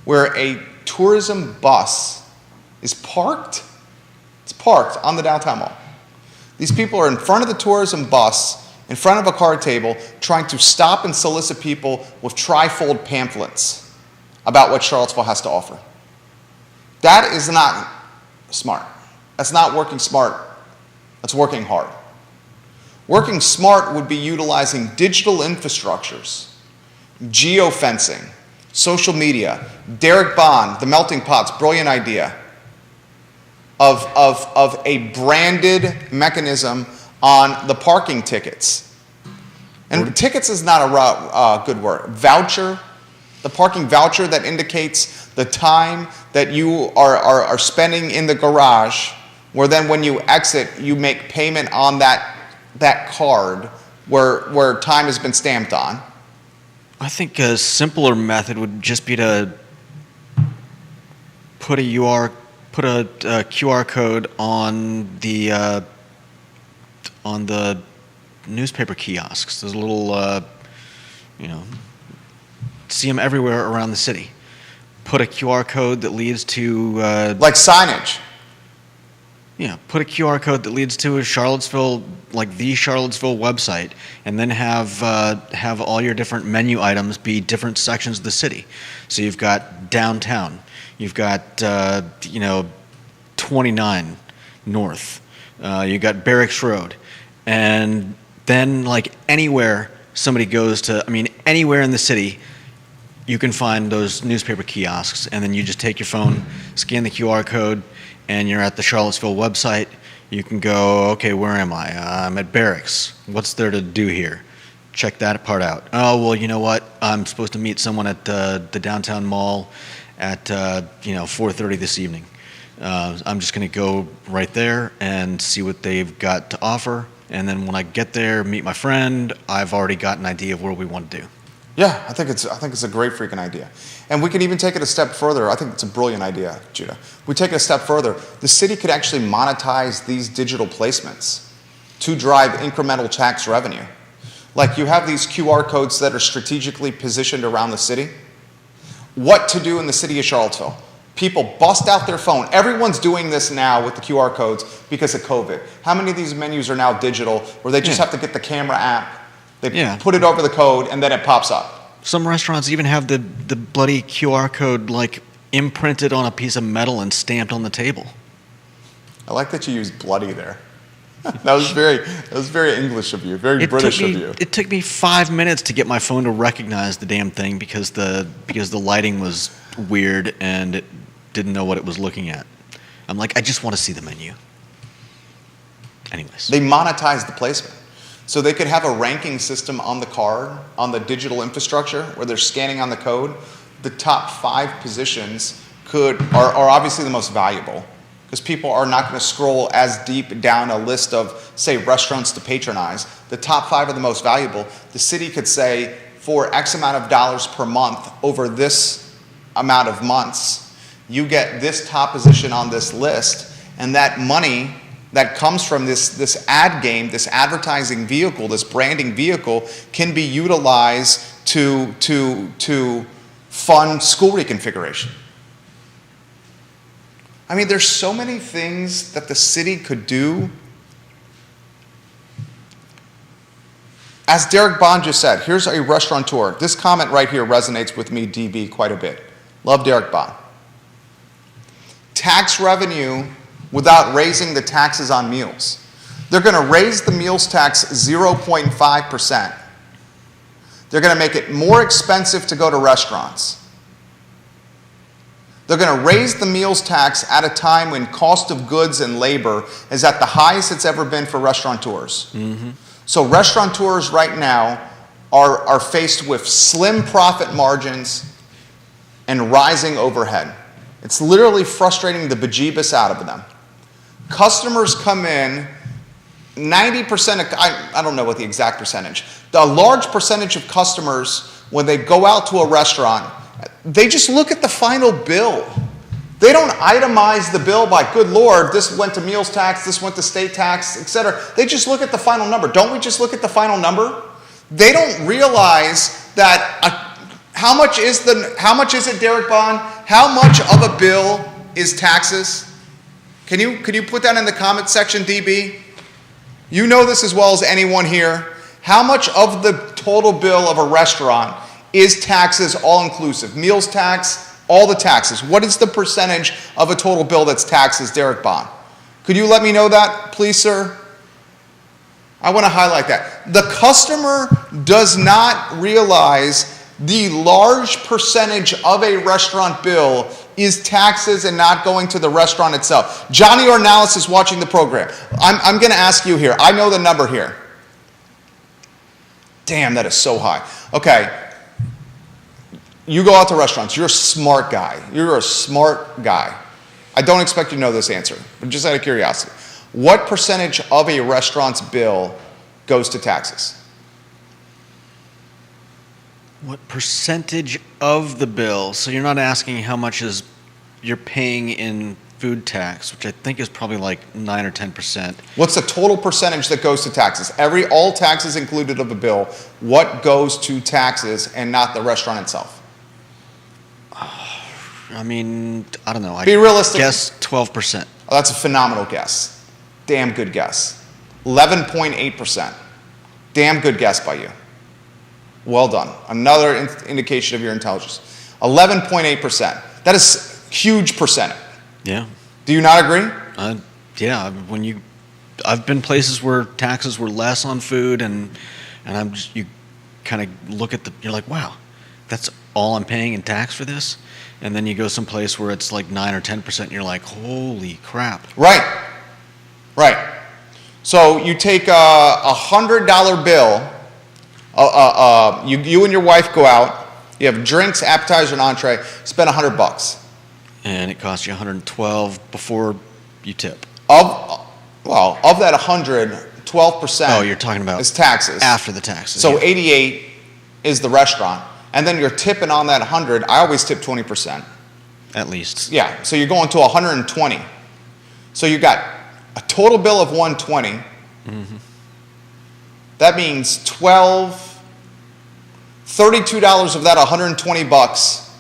where a tourism bus is parked. It's parked on the downtown mall. These people are in front of the tourism bus, in front of a card table, trying to stop and solicit people with trifold pamphlets about what Charlottesville has to offer. That is not smart. That's not working smart. That's working hard. Working smart would be utilizing digital infrastructures, geofencing, social media. Derek Bond, the Melting Pot's brilliant idea of a branded mechanism on the parking tickets. And tickets is not a good word. Voucher, the parking voucher that indicates the time that you are spending in the garage, where then when you exit, you make payment on that card where time has been stamped on. I think a simpler method would just be to put a QR code on the newspaper kiosks. There's a little, see them everywhere around the city. Put a QR code that leads to like signage. Yeah, put a QR code that leads to a Charlottesville, like the Charlottesville website, and then have all your different menu items be different sections of the city. So you've got downtown, you've got 29 North, you got Barracks Road, and then like anywhere somebody goes to, anywhere in the city, you can find those newspaper kiosks, and then you just take your phone, scan the QR code, and you're at the Charlottesville website. You can go, okay, where am I? I'm at Barracks. What's there to do here? Check that part out. Oh, well, you know what? I'm supposed to meet someone at the downtown mall at 4:30 this evening. I'm just going to go right there and see what they've got to offer. And then when I get there, meet my friend, I've already got an idea of where we want to do. Yeah, I think it's a great freaking idea. And we can even take it a step further. I think it's a brilliant idea, Judah. We take it a step further. The city could actually monetize these digital placements to drive incremental tax revenue. Like you have these QR codes that are strategically positioned around the city. What to do in the city of Charlottesville? People bust out their phone. Everyone's doing this now with the QR codes because of COVID. How many of these menus are now digital where they just have to get the camera app, they put it over the code, and then it pops up? Some restaurants even have the bloody QR code like imprinted on a piece of metal and stamped on the table. I like that you used bloody there. That was very English of you, very British of you. It took me 5 minutes to get my phone to recognize the damn thing because the lighting was weird and it didn't know what it was looking at. I'm like, I just want to see the menu. Anyways. They monetize the placement. So they could have a ranking system on the card, on the digital infrastructure, where they're scanning on the code. The top 5 positions are obviously the most valuable, because people are not going to scroll as deep down a list of, say, restaurants to patronize. The top 5 are the most valuable. The city could say, for X amount of dollars per month over this amount of months, you get this top position on this list, and that money that comes from this ad game, this advertising vehicle, this branding vehicle, can be utilized to fund school reconfiguration. I mean, there's so many things that the city could do. As Derek Bond just said, here's a restaurateur. This comment right here resonates with me, DB, quite a bit. Love Derek Bond. Tax revenue without raising the taxes on meals. They're going to raise the meals tax 0.5%. They're going to make it more expensive to go to restaurants. They're going to raise the meals tax at a time when cost of goods and labor is at the highest it's ever been for restaurateurs. So restaurateurs right now are faced with slim profit margins and rising overhead. It's literally frustrating the bejeebus out of them. Customers come in, 90% of, I don't know what the exact percentage, a large percentage of customers, when they go out to a restaurant, they just look at the final bill. They don't itemize the bill by, good Lord, this went to meals tax, this went to state tax, etc. They just look at the final number. Don't we just look at the final number? They don't realize that how much is it, Derek Bond? How much of a bill is taxes? Can you put that in the comment section, DB? You know this as well as anyone here. How much of the total bill of a restaurant is taxes all inclusive? Meals tax, all the taxes. What is the percentage of a total bill that's taxes, Derek Bond? Could you let me know that, please, sir? I want to highlight that. The customer does not realize the large percentage of a restaurant bill is taxes and not going to the restaurant itself. Johnny Ornalis is watching the program. I'm going to ask you here. I know the number here. Damn, that is so high. Okay. You go out to restaurants. You're a smart guy. You're a smart guy. I don't expect you to know this answer, but just out of curiosity. What percentage of a restaurant's bill goes to taxes? What percentage of the bill? So you're not asking how much is you're paying in food tax, which I think is probably like 9 or 10%. What's the total percentage that goes to taxes? All taxes included of a bill, what goes to taxes and not the restaurant itself? I mean, I don't know. Be realistic. Guess 12%. Oh, that's a phenomenal guess. Damn good guess. 11.8%. Damn good guess by you. Well done. Another indication of your intelligence. 11.8%. That is huge percent. Yeah. Do you not agree? Yeah. I've been places where taxes were less on food, and you kind of look at you're like, wow, that's all I'm paying in tax for this, and then you go someplace where it's like 9 or 10%, and you're like, holy crap. Right. So you take a $100 bill. You and your wife go out. You have drinks, appetizer, and entree. Spend $100. And it costs you $112 before you tip. Of that 100, 12%. Oh, you're talking about is taxes after the taxes. So yeah. 88 is the restaurant, and then you're tipping on that 100. I always tip 20%. At least. Yeah. So you're going to 120. So you got a total bill of 120. Mm-hmm. That means $32 of that $120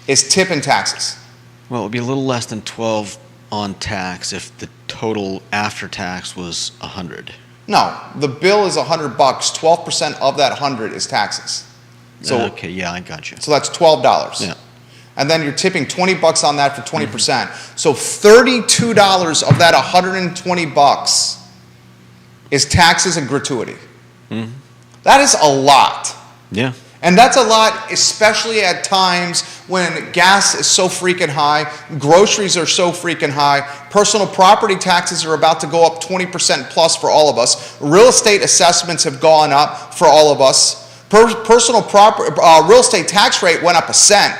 is tip and taxes. Well, it would be a little less than 12 on tax if the total after tax was 100. No, the bill is $100. 12% of that 100 is taxes. So okay, yeah, I got you. So that's $12. Yeah. And then you're tipping $20 on that for 20%. Mm-hmm. So $32 of that $120 is taxes and gratuity. Mm-hmm. That is a lot. Yeah. And that's a lot, especially at times when gas is so freaking high, groceries are so freaking high, personal property taxes are about to go up 20% plus for all of us. Real estate assessments have gone up for all of us. Real estate tax rate went up 1 cent.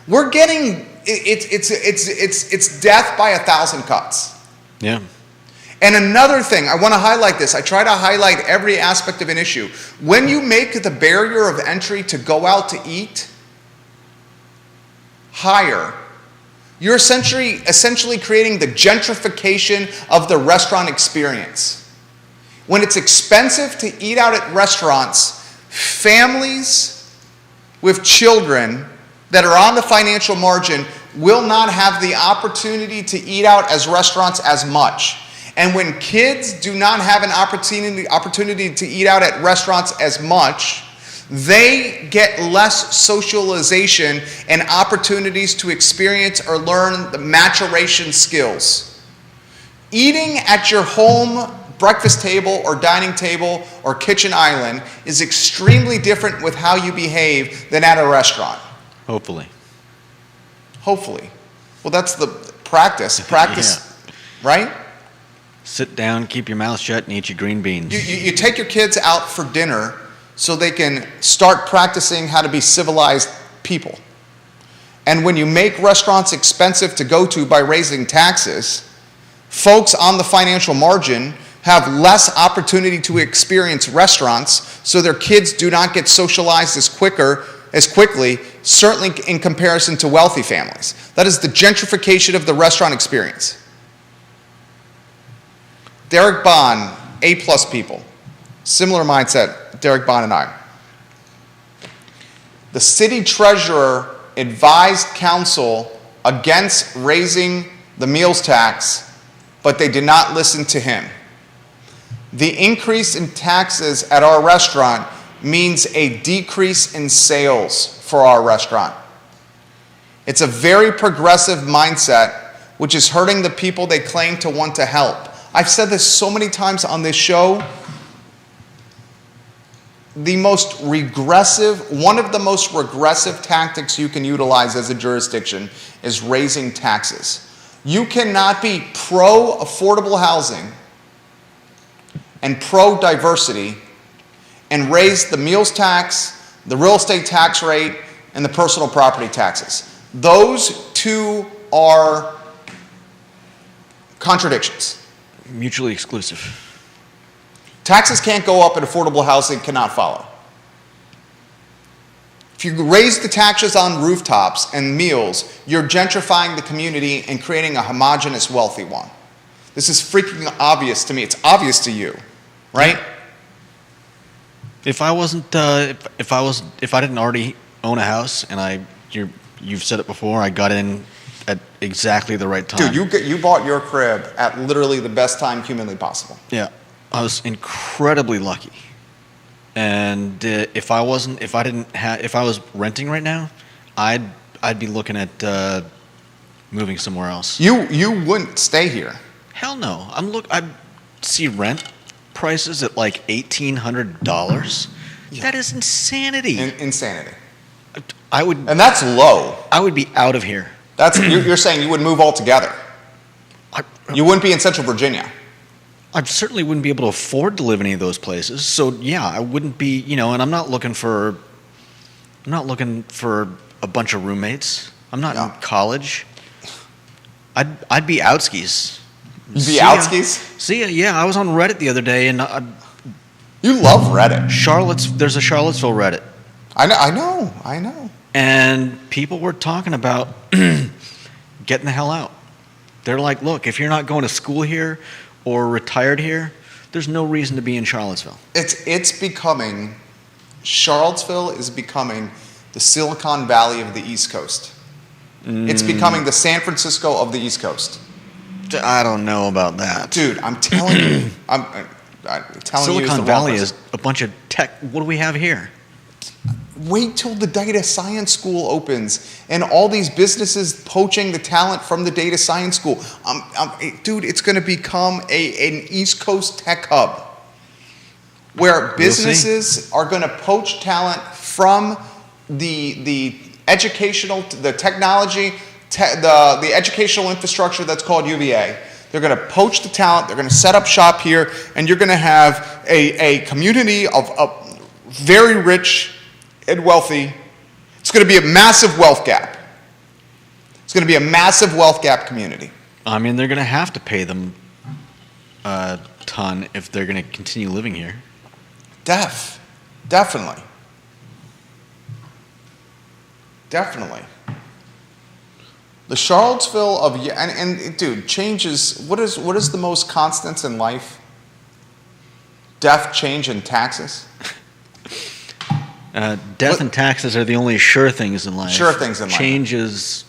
We're getting it's death by 1,000 cuts. Yeah. And another thing, I want to highlight this. I try to highlight every aspect of an issue. When you make the barrier of entry to go out to eat higher, you're essentially creating the gentrification of the restaurant experience. When it's expensive to eat out at restaurants, families with children that are on the financial margin will not have the opportunity to eat out as restaurants as much. And when kids do not have an opportunity to eat out at restaurants as much, they get less socialization and opportunities to experience or learn the maturation skills. Eating at your home breakfast table or dining table or kitchen island is extremely different with how you behave than at a restaurant. Hopefully. Well, that's the practice. Practice, right? Sit down, keep your mouth shut, and eat your green beans. You take your kids out for dinner so they can start practicing how to be civilized people. And when you make restaurants expensive to go to by raising taxes, folks on the financial margin have less opportunity to experience restaurants, so their kids do not get socialized as quickly, certainly in comparison to wealthy families. That is the gentrification of the restaurant experience. Derek Bond, A+ people, similar mindset, Derek Bond and I. The city treasurer advised council against raising the meals tax, but they did not listen to him. The increase in taxes at our restaurant means a decrease in sales for our restaurant. It's a very progressive mindset, which is hurting the people they claim to want to help. I've said this so many times on this show. One of the most regressive tactics you can utilize as a jurisdiction is raising taxes. You cannot be pro-affordable housing and pro-diversity and raise the meals tax, the real estate tax rate, and the personal property taxes. Those two are contradictions. Mutually exclusive. Taxes can't go up and affordable housing cannot follow. If you raise the taxes on rooftops and meals, you're gentrifying the community and creating a homogeneous wealthy one. This is freaking obvious to me. It's obvious to you, right? If I didn't already own a house, and you've said it before, I got in at exactly the right time. Dude, you bought your crib at literally the best time humanly possible. Yeah, I was incredibly lucky. And if I was renting right now, I'd be looking at moving somewhere else. You wouldn't stay here. Hell no. I see rent prices at like $1,800. Yeah. That is insanity. Insanity. And that's low. I would be out of here. You're saying you would move altogether. You wouldn't be in Central Virginia. I certainly wouldn't be able to afford to live in any of those places. So yeah, I wouldn't be, and I'm not looking for a bunch of roommates. I'm not in college. I'd be outskis. You'd be outskis? See ya, yeah. I was on Reddit the other day, and you love Reddit. There's a Charlottesville Reddit. I know. And people were talking about getting the hell out. They're like, look, if you're not going to school here or retired here, there's no reason to be in Charlottesville. Charlottesville is becoming the Silicon Valley of the East Coast. It's becoming the San Francisco of the East Coast. I don't know about that. Dude, I'm telling you. I'm telling you. Silicon Valley is a bunch of tech. What do we have here? Wait till the data science school opens and all these businesses poaching the talent from the data science school. Dude, it's going to become an East Coast tech hub where businesses are going to poach talent from the educational, the technology, the educational infrastructure that's called UVA. They're going to poach the talent. They're going to set up shop here, and you're going to have a community of very rich and wealthy. It's going to be a massive wealth gap. It's going to be a massive wealth gap community. I mean, they're going to have to pay them a ton if they're going to continue living here. Definitely. The Charlottesville of and dude, changes. What is the most constant in life? Death, change, and taxes. Death and taxes are the only sure things in life. Sure things in life. Change is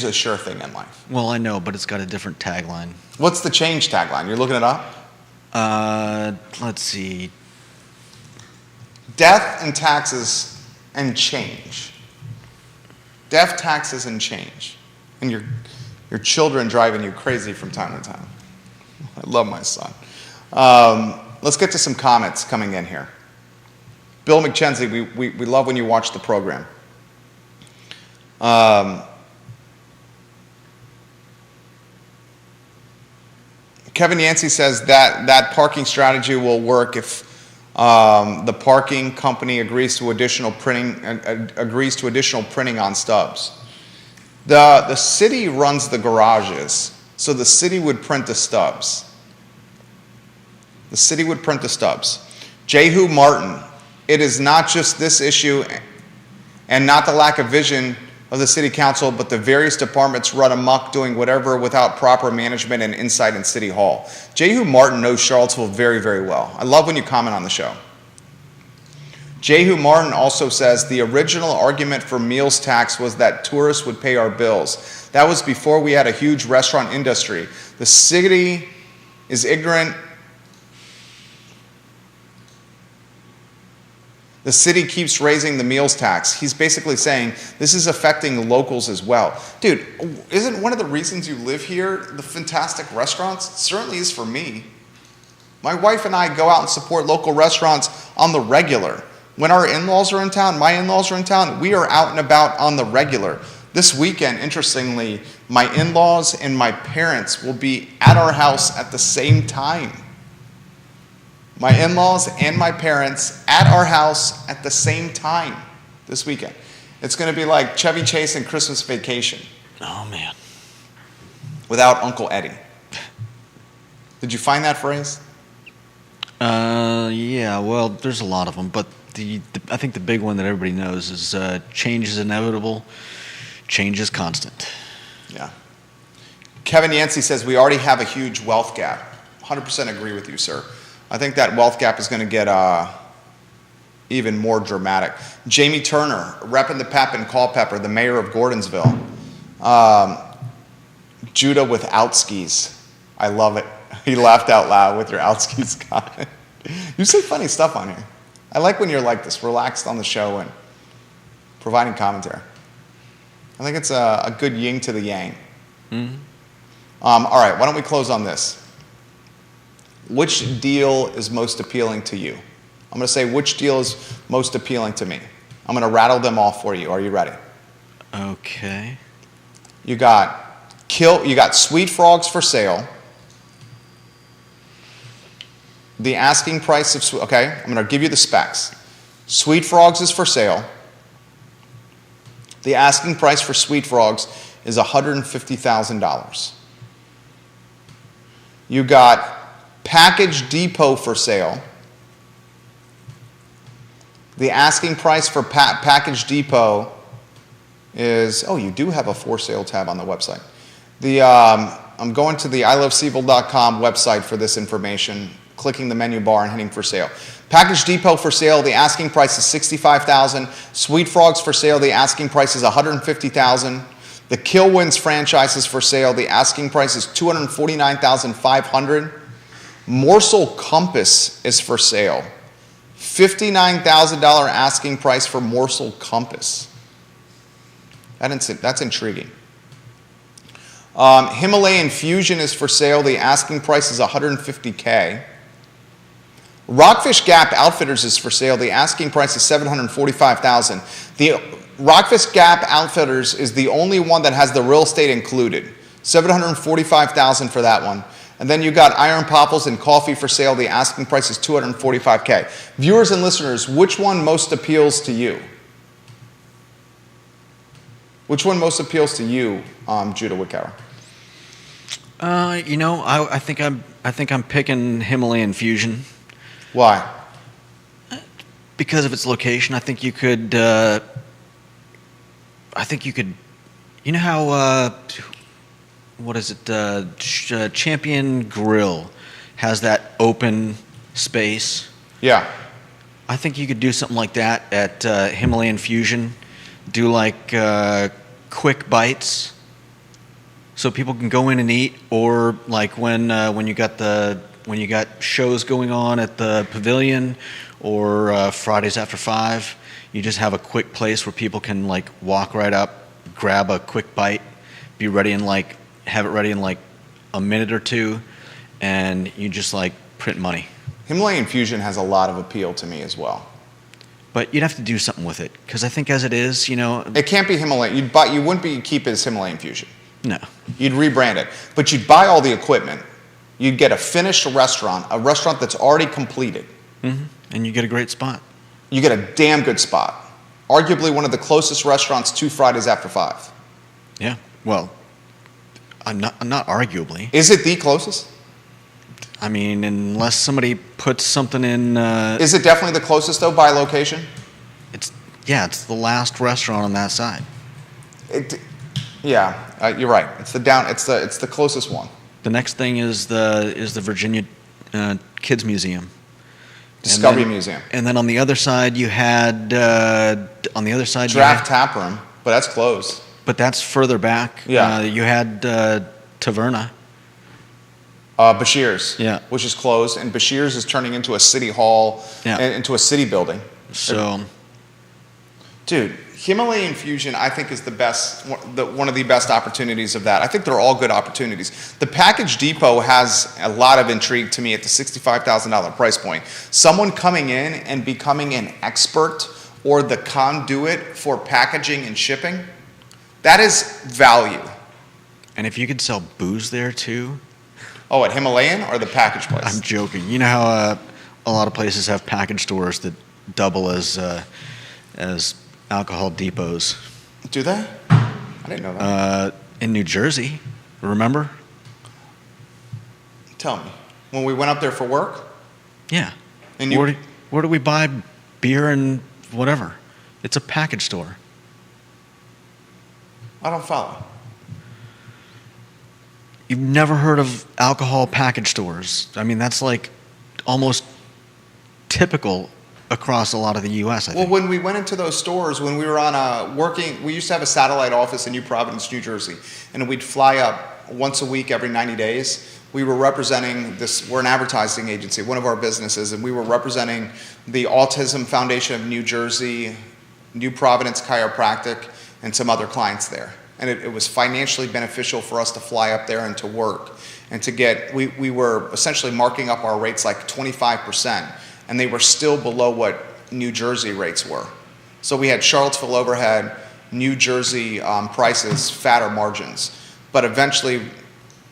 a sure thing in life. Well, I know, but it's got a different tagline. What's the change tagline? You're looking it up? Let's see. Death and taxes and change. Death, taxes, and change. And your children driving you crazy from time to time. I love my son. Let's get to some comments coming in here. Bill McKenzie, we love when you watch the program. Kevin Yancey says that parking strategy will work if the parking company agrees to additional printing on stubs. The city runs the garages, so the city would print the stubs. The city would print the stubs. Jehu Martin, it is not just this issue and not the lack of vision of the city council, but the various departments run amok doing whatever without proper management and insight in City Hall. Jehu Martin knows Charlottesville very, very well. I love when you comment on the show. Jehu Martin also says the original argument for meals tax was that tourists would pay our bills. That was before we had a huge restaurant industry. The city is ignorant. The city keeps raising the meals tax. He's basically saying this is affecting locals as well. Dude, isn't one of the reasons you live here the fantastic restaurants? It certainly is for me. My wife and I go out and support local restaurants on the regular. When our in-laws are in town, my in-laws are in town, we are out and about on the regular. This weekend, interestingly, my in-laws and my parents will be at our house at the same time. My in-laws and my parents at our house at the same time this weekend. It's going to be like Chevy Chase and Christmas Vacation. Oh, man. Without Uncle Eddie. Did you find that phrase? Yeah, well, there's a lot of them, but I think the big one that everybody knows is change is inevitable, change is constant. Yeah. Kevin Yancey says we already have a huge wealth gap. 100% agree with you, sir. I think that wealth gap is going to get even more dramatic. Jamie Turner, repping the Pep and Culpeper, the mayor of Gordonsville. Judah with outskis. I love it. He laughed out loud with your outskis comment. You say funny stuff on here. I like when you're like this, relaxed on the show and providing commentary. I think it's a good yin to the yang. Mm-hmm. All right, why don't we close on this? Which deal is most appealing to you? I'm going to say which deal is most appealing to me. I'm going to rattle them off for you. Are you ready? Okay. You got Sweet Frogs for sale. The asking price of okay, I'm going to give you the specs. Sweet Frogs is for sale. The asking price for Sweet Frogs is $150,000. You got Package Depot for sale. The asking price for Package Depot is, oh, you do have a for sale tab on the website. I'm going to the iloveseville.com website for this information, clicking the menu bar and hitting for sale. Package Depot for sale, the asking price is $65,000. Sweet Frogs for sale, the asking price is $150,000. The Killwinds franchise is for sale, the asking price is $249,500. Morsel Compass is for sale. $59,000 asking price for Morsel Compass. That's intriguing. Himalayan Fusion is for sale. The asking price is $150K. Rockfish Gap Outfitters is for sale. The asking price is $745,000. The Rockfish Gap Outfitters is the only one that has the real estate included. $745,000 for that one. And then you got Iron Popples and Coffee for sale. The asking price is $245K. Viewers and listeners, which one most appeals to you? Which one most appeals to you, Judah Wickower? I think I'm picking Himalayan Fusion. Why? Because of its location. I think you could. You know how? What is it? Champion Grill has that open space. Yeah. I think you could do something like that at Himalayan Fusion. Do like quick bites, so people can go in and eat, or like when you got shows going on at the Pavilion, or Fridays after 5, you just have a quick place where people can like walk right up, grab a quick bite, be ready and like have it ready in like a minute or two, and you just like print money. Himalayan Fusion has a lot of appeal to me as well. But you'd have to do something with it, because I think as it is, It can't be Himalayan. You wouldn't keep it as Himalayan Fusion. No. You'd rebrand it. But you'd buy all the equipment. You'd get a finished restaurant, a restaurant that's already completed. And you get a great spot. You get a damn good spot. Arguably one of the closest restaurants to Fridays After 5. Yeah. Well, I'm not arguably. Is it the closest? I mean, unless somebody puts something in. Is it definitely the closest though by location? It's the last restaurant on that side. You're right. It's the closest one. The next thing is the Virginia Kids Museum. Discovery Museum. And then on the other side you had Draft Tap Room, but that's closed. But that's further back. Yeah. You had Taverna. Bashir's. Yeah. Which is closed, and Bashir's is turning into a city hall, into a city building. So, dude, Himalayan Fusion, I think, is one of the best opportunities of that. I think they're all good opportunities. The Package Depot has a lot of intrigue to me at the $65,000 price point. Someone coming in and becoming an expert or the conduit for packaging and shipping, that is value. and if you could sell booze there too. Oh, at Himalayan or the package place? I'm joking. You know how a lot of places have package stores that double as alcohol depots. Do they? I didn't know that. In New Jersey, remember? Tell me. When we went up there for work? Yeah. And where do we buy beer and whatever? It's a package store. I don't follow. You've never heard of alcohol package stores? I mean, that's like almost typical across a lot of the U.S., I think. Well, when we went into those stores, when we were on we used to have a satellite office in New Providence, New Jersey, and we'd fly up once a week every 90 days. We were representing we're an advertising agency, one of our businesses, and we were representing the Autism Foundation of New Jersey, New Providence Chiropractic, and some other clients there. And it was financially beneficial for us to fly up there and to work and to get, we were essentially marking up our rates like 25%, and they were still below what New Jersey rates were. So we had Charlottesville overhead, New Jersey prices, fatter margins. But eventually,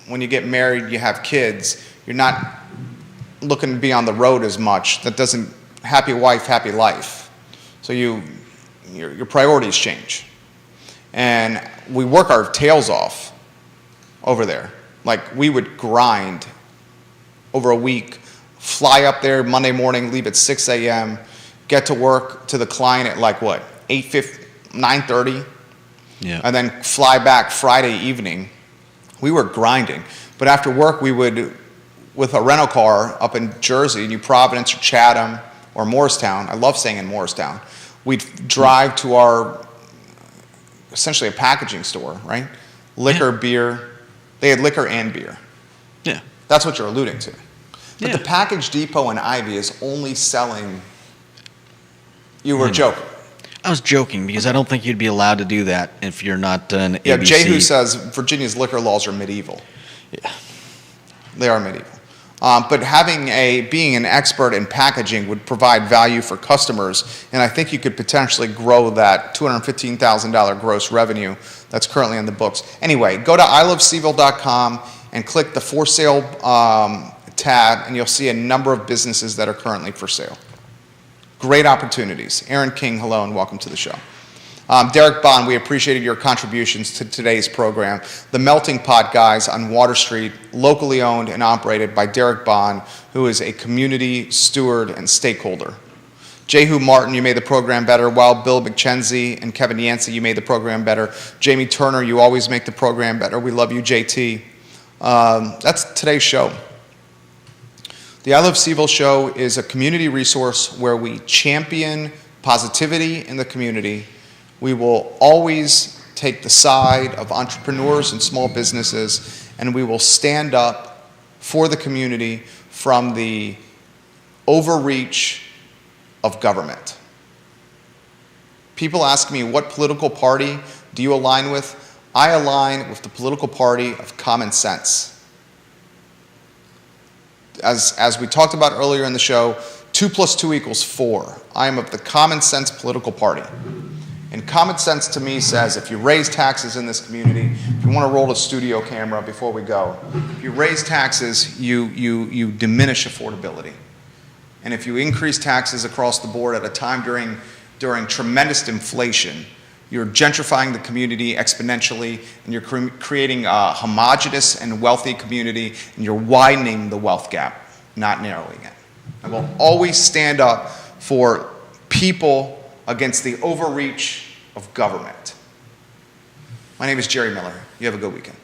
when you get married, you have kids, you're not looking to be on the road as much. That doesn't, happy wife, happy life. So your priorities change. And we work our tails off over there. Like, we would grind over a week, fly up there Monday morning, leave at 6 a.m., get to work to the client at like what, 9:30? Yeah. And then fly back Friday evening. We were grinding. But after work, we would, with a rental car up in Jersey, New Providence or Chatham or Morristown, I love staying in Morristown, we'd drive to our, essentially a packaging store, right? Liquor, beer. They had liquor and beer. Yeah. That's what you're alluding to. But Yeah. the Package Depot in Ivy is only selling, you were joking. I was joking because I don't think you'd be allowed to do that if you're not an Yeah, ABC. Jehu says Virginia's liquor laws are medieval. Yeah. They are medieval. But being an expert in packaging would provide value for customers, and I think you could potentially grow that $215,000 gross revenue that's currently in the books. Anyway, go to iloveseville.com and click the for sale tab, and you'll see a number of businesses that are currently for sale. Great opportunities. Aaron King, hello, and welcome to the show. Derek Bond, we appreciated your contributions to today's program. The Melting Pot Guys on Water Street, locally owned and operated by Derek Bond, who is a community steward and stakeholder. Jehu Martin, you made the program better. Wild Bill McKenzie and Kevin Yancey, you made the program better. Jamie Turner, you always make the program better. We love you, JT. That's today's show. The I Love Seville show is a community resource where we champion positivity in the community. We will always take the side of entrepreneurs and small businesses, and we will stand up for the community from the overreach of government. People ask me, what political party do you align with? I align with the political party of common sense. As we talked about earlier in the show, 2 + 2 = 4. I am of the common sense political party. And common sense to me says if you raise taxes in this community, if you want to roll the studio camera before we go, if you raise taxes, you diminish affordability. And if you increase taxes across the board at a time during tremendous inflation, you're gentrifying the community exponentially, and you're creating a homogeneous and wealthy community, and you're widening the wealth gap, not narrowing it. I will always stand up for people against the overreach of government. My name is Jerry Miller. You have a good weekend.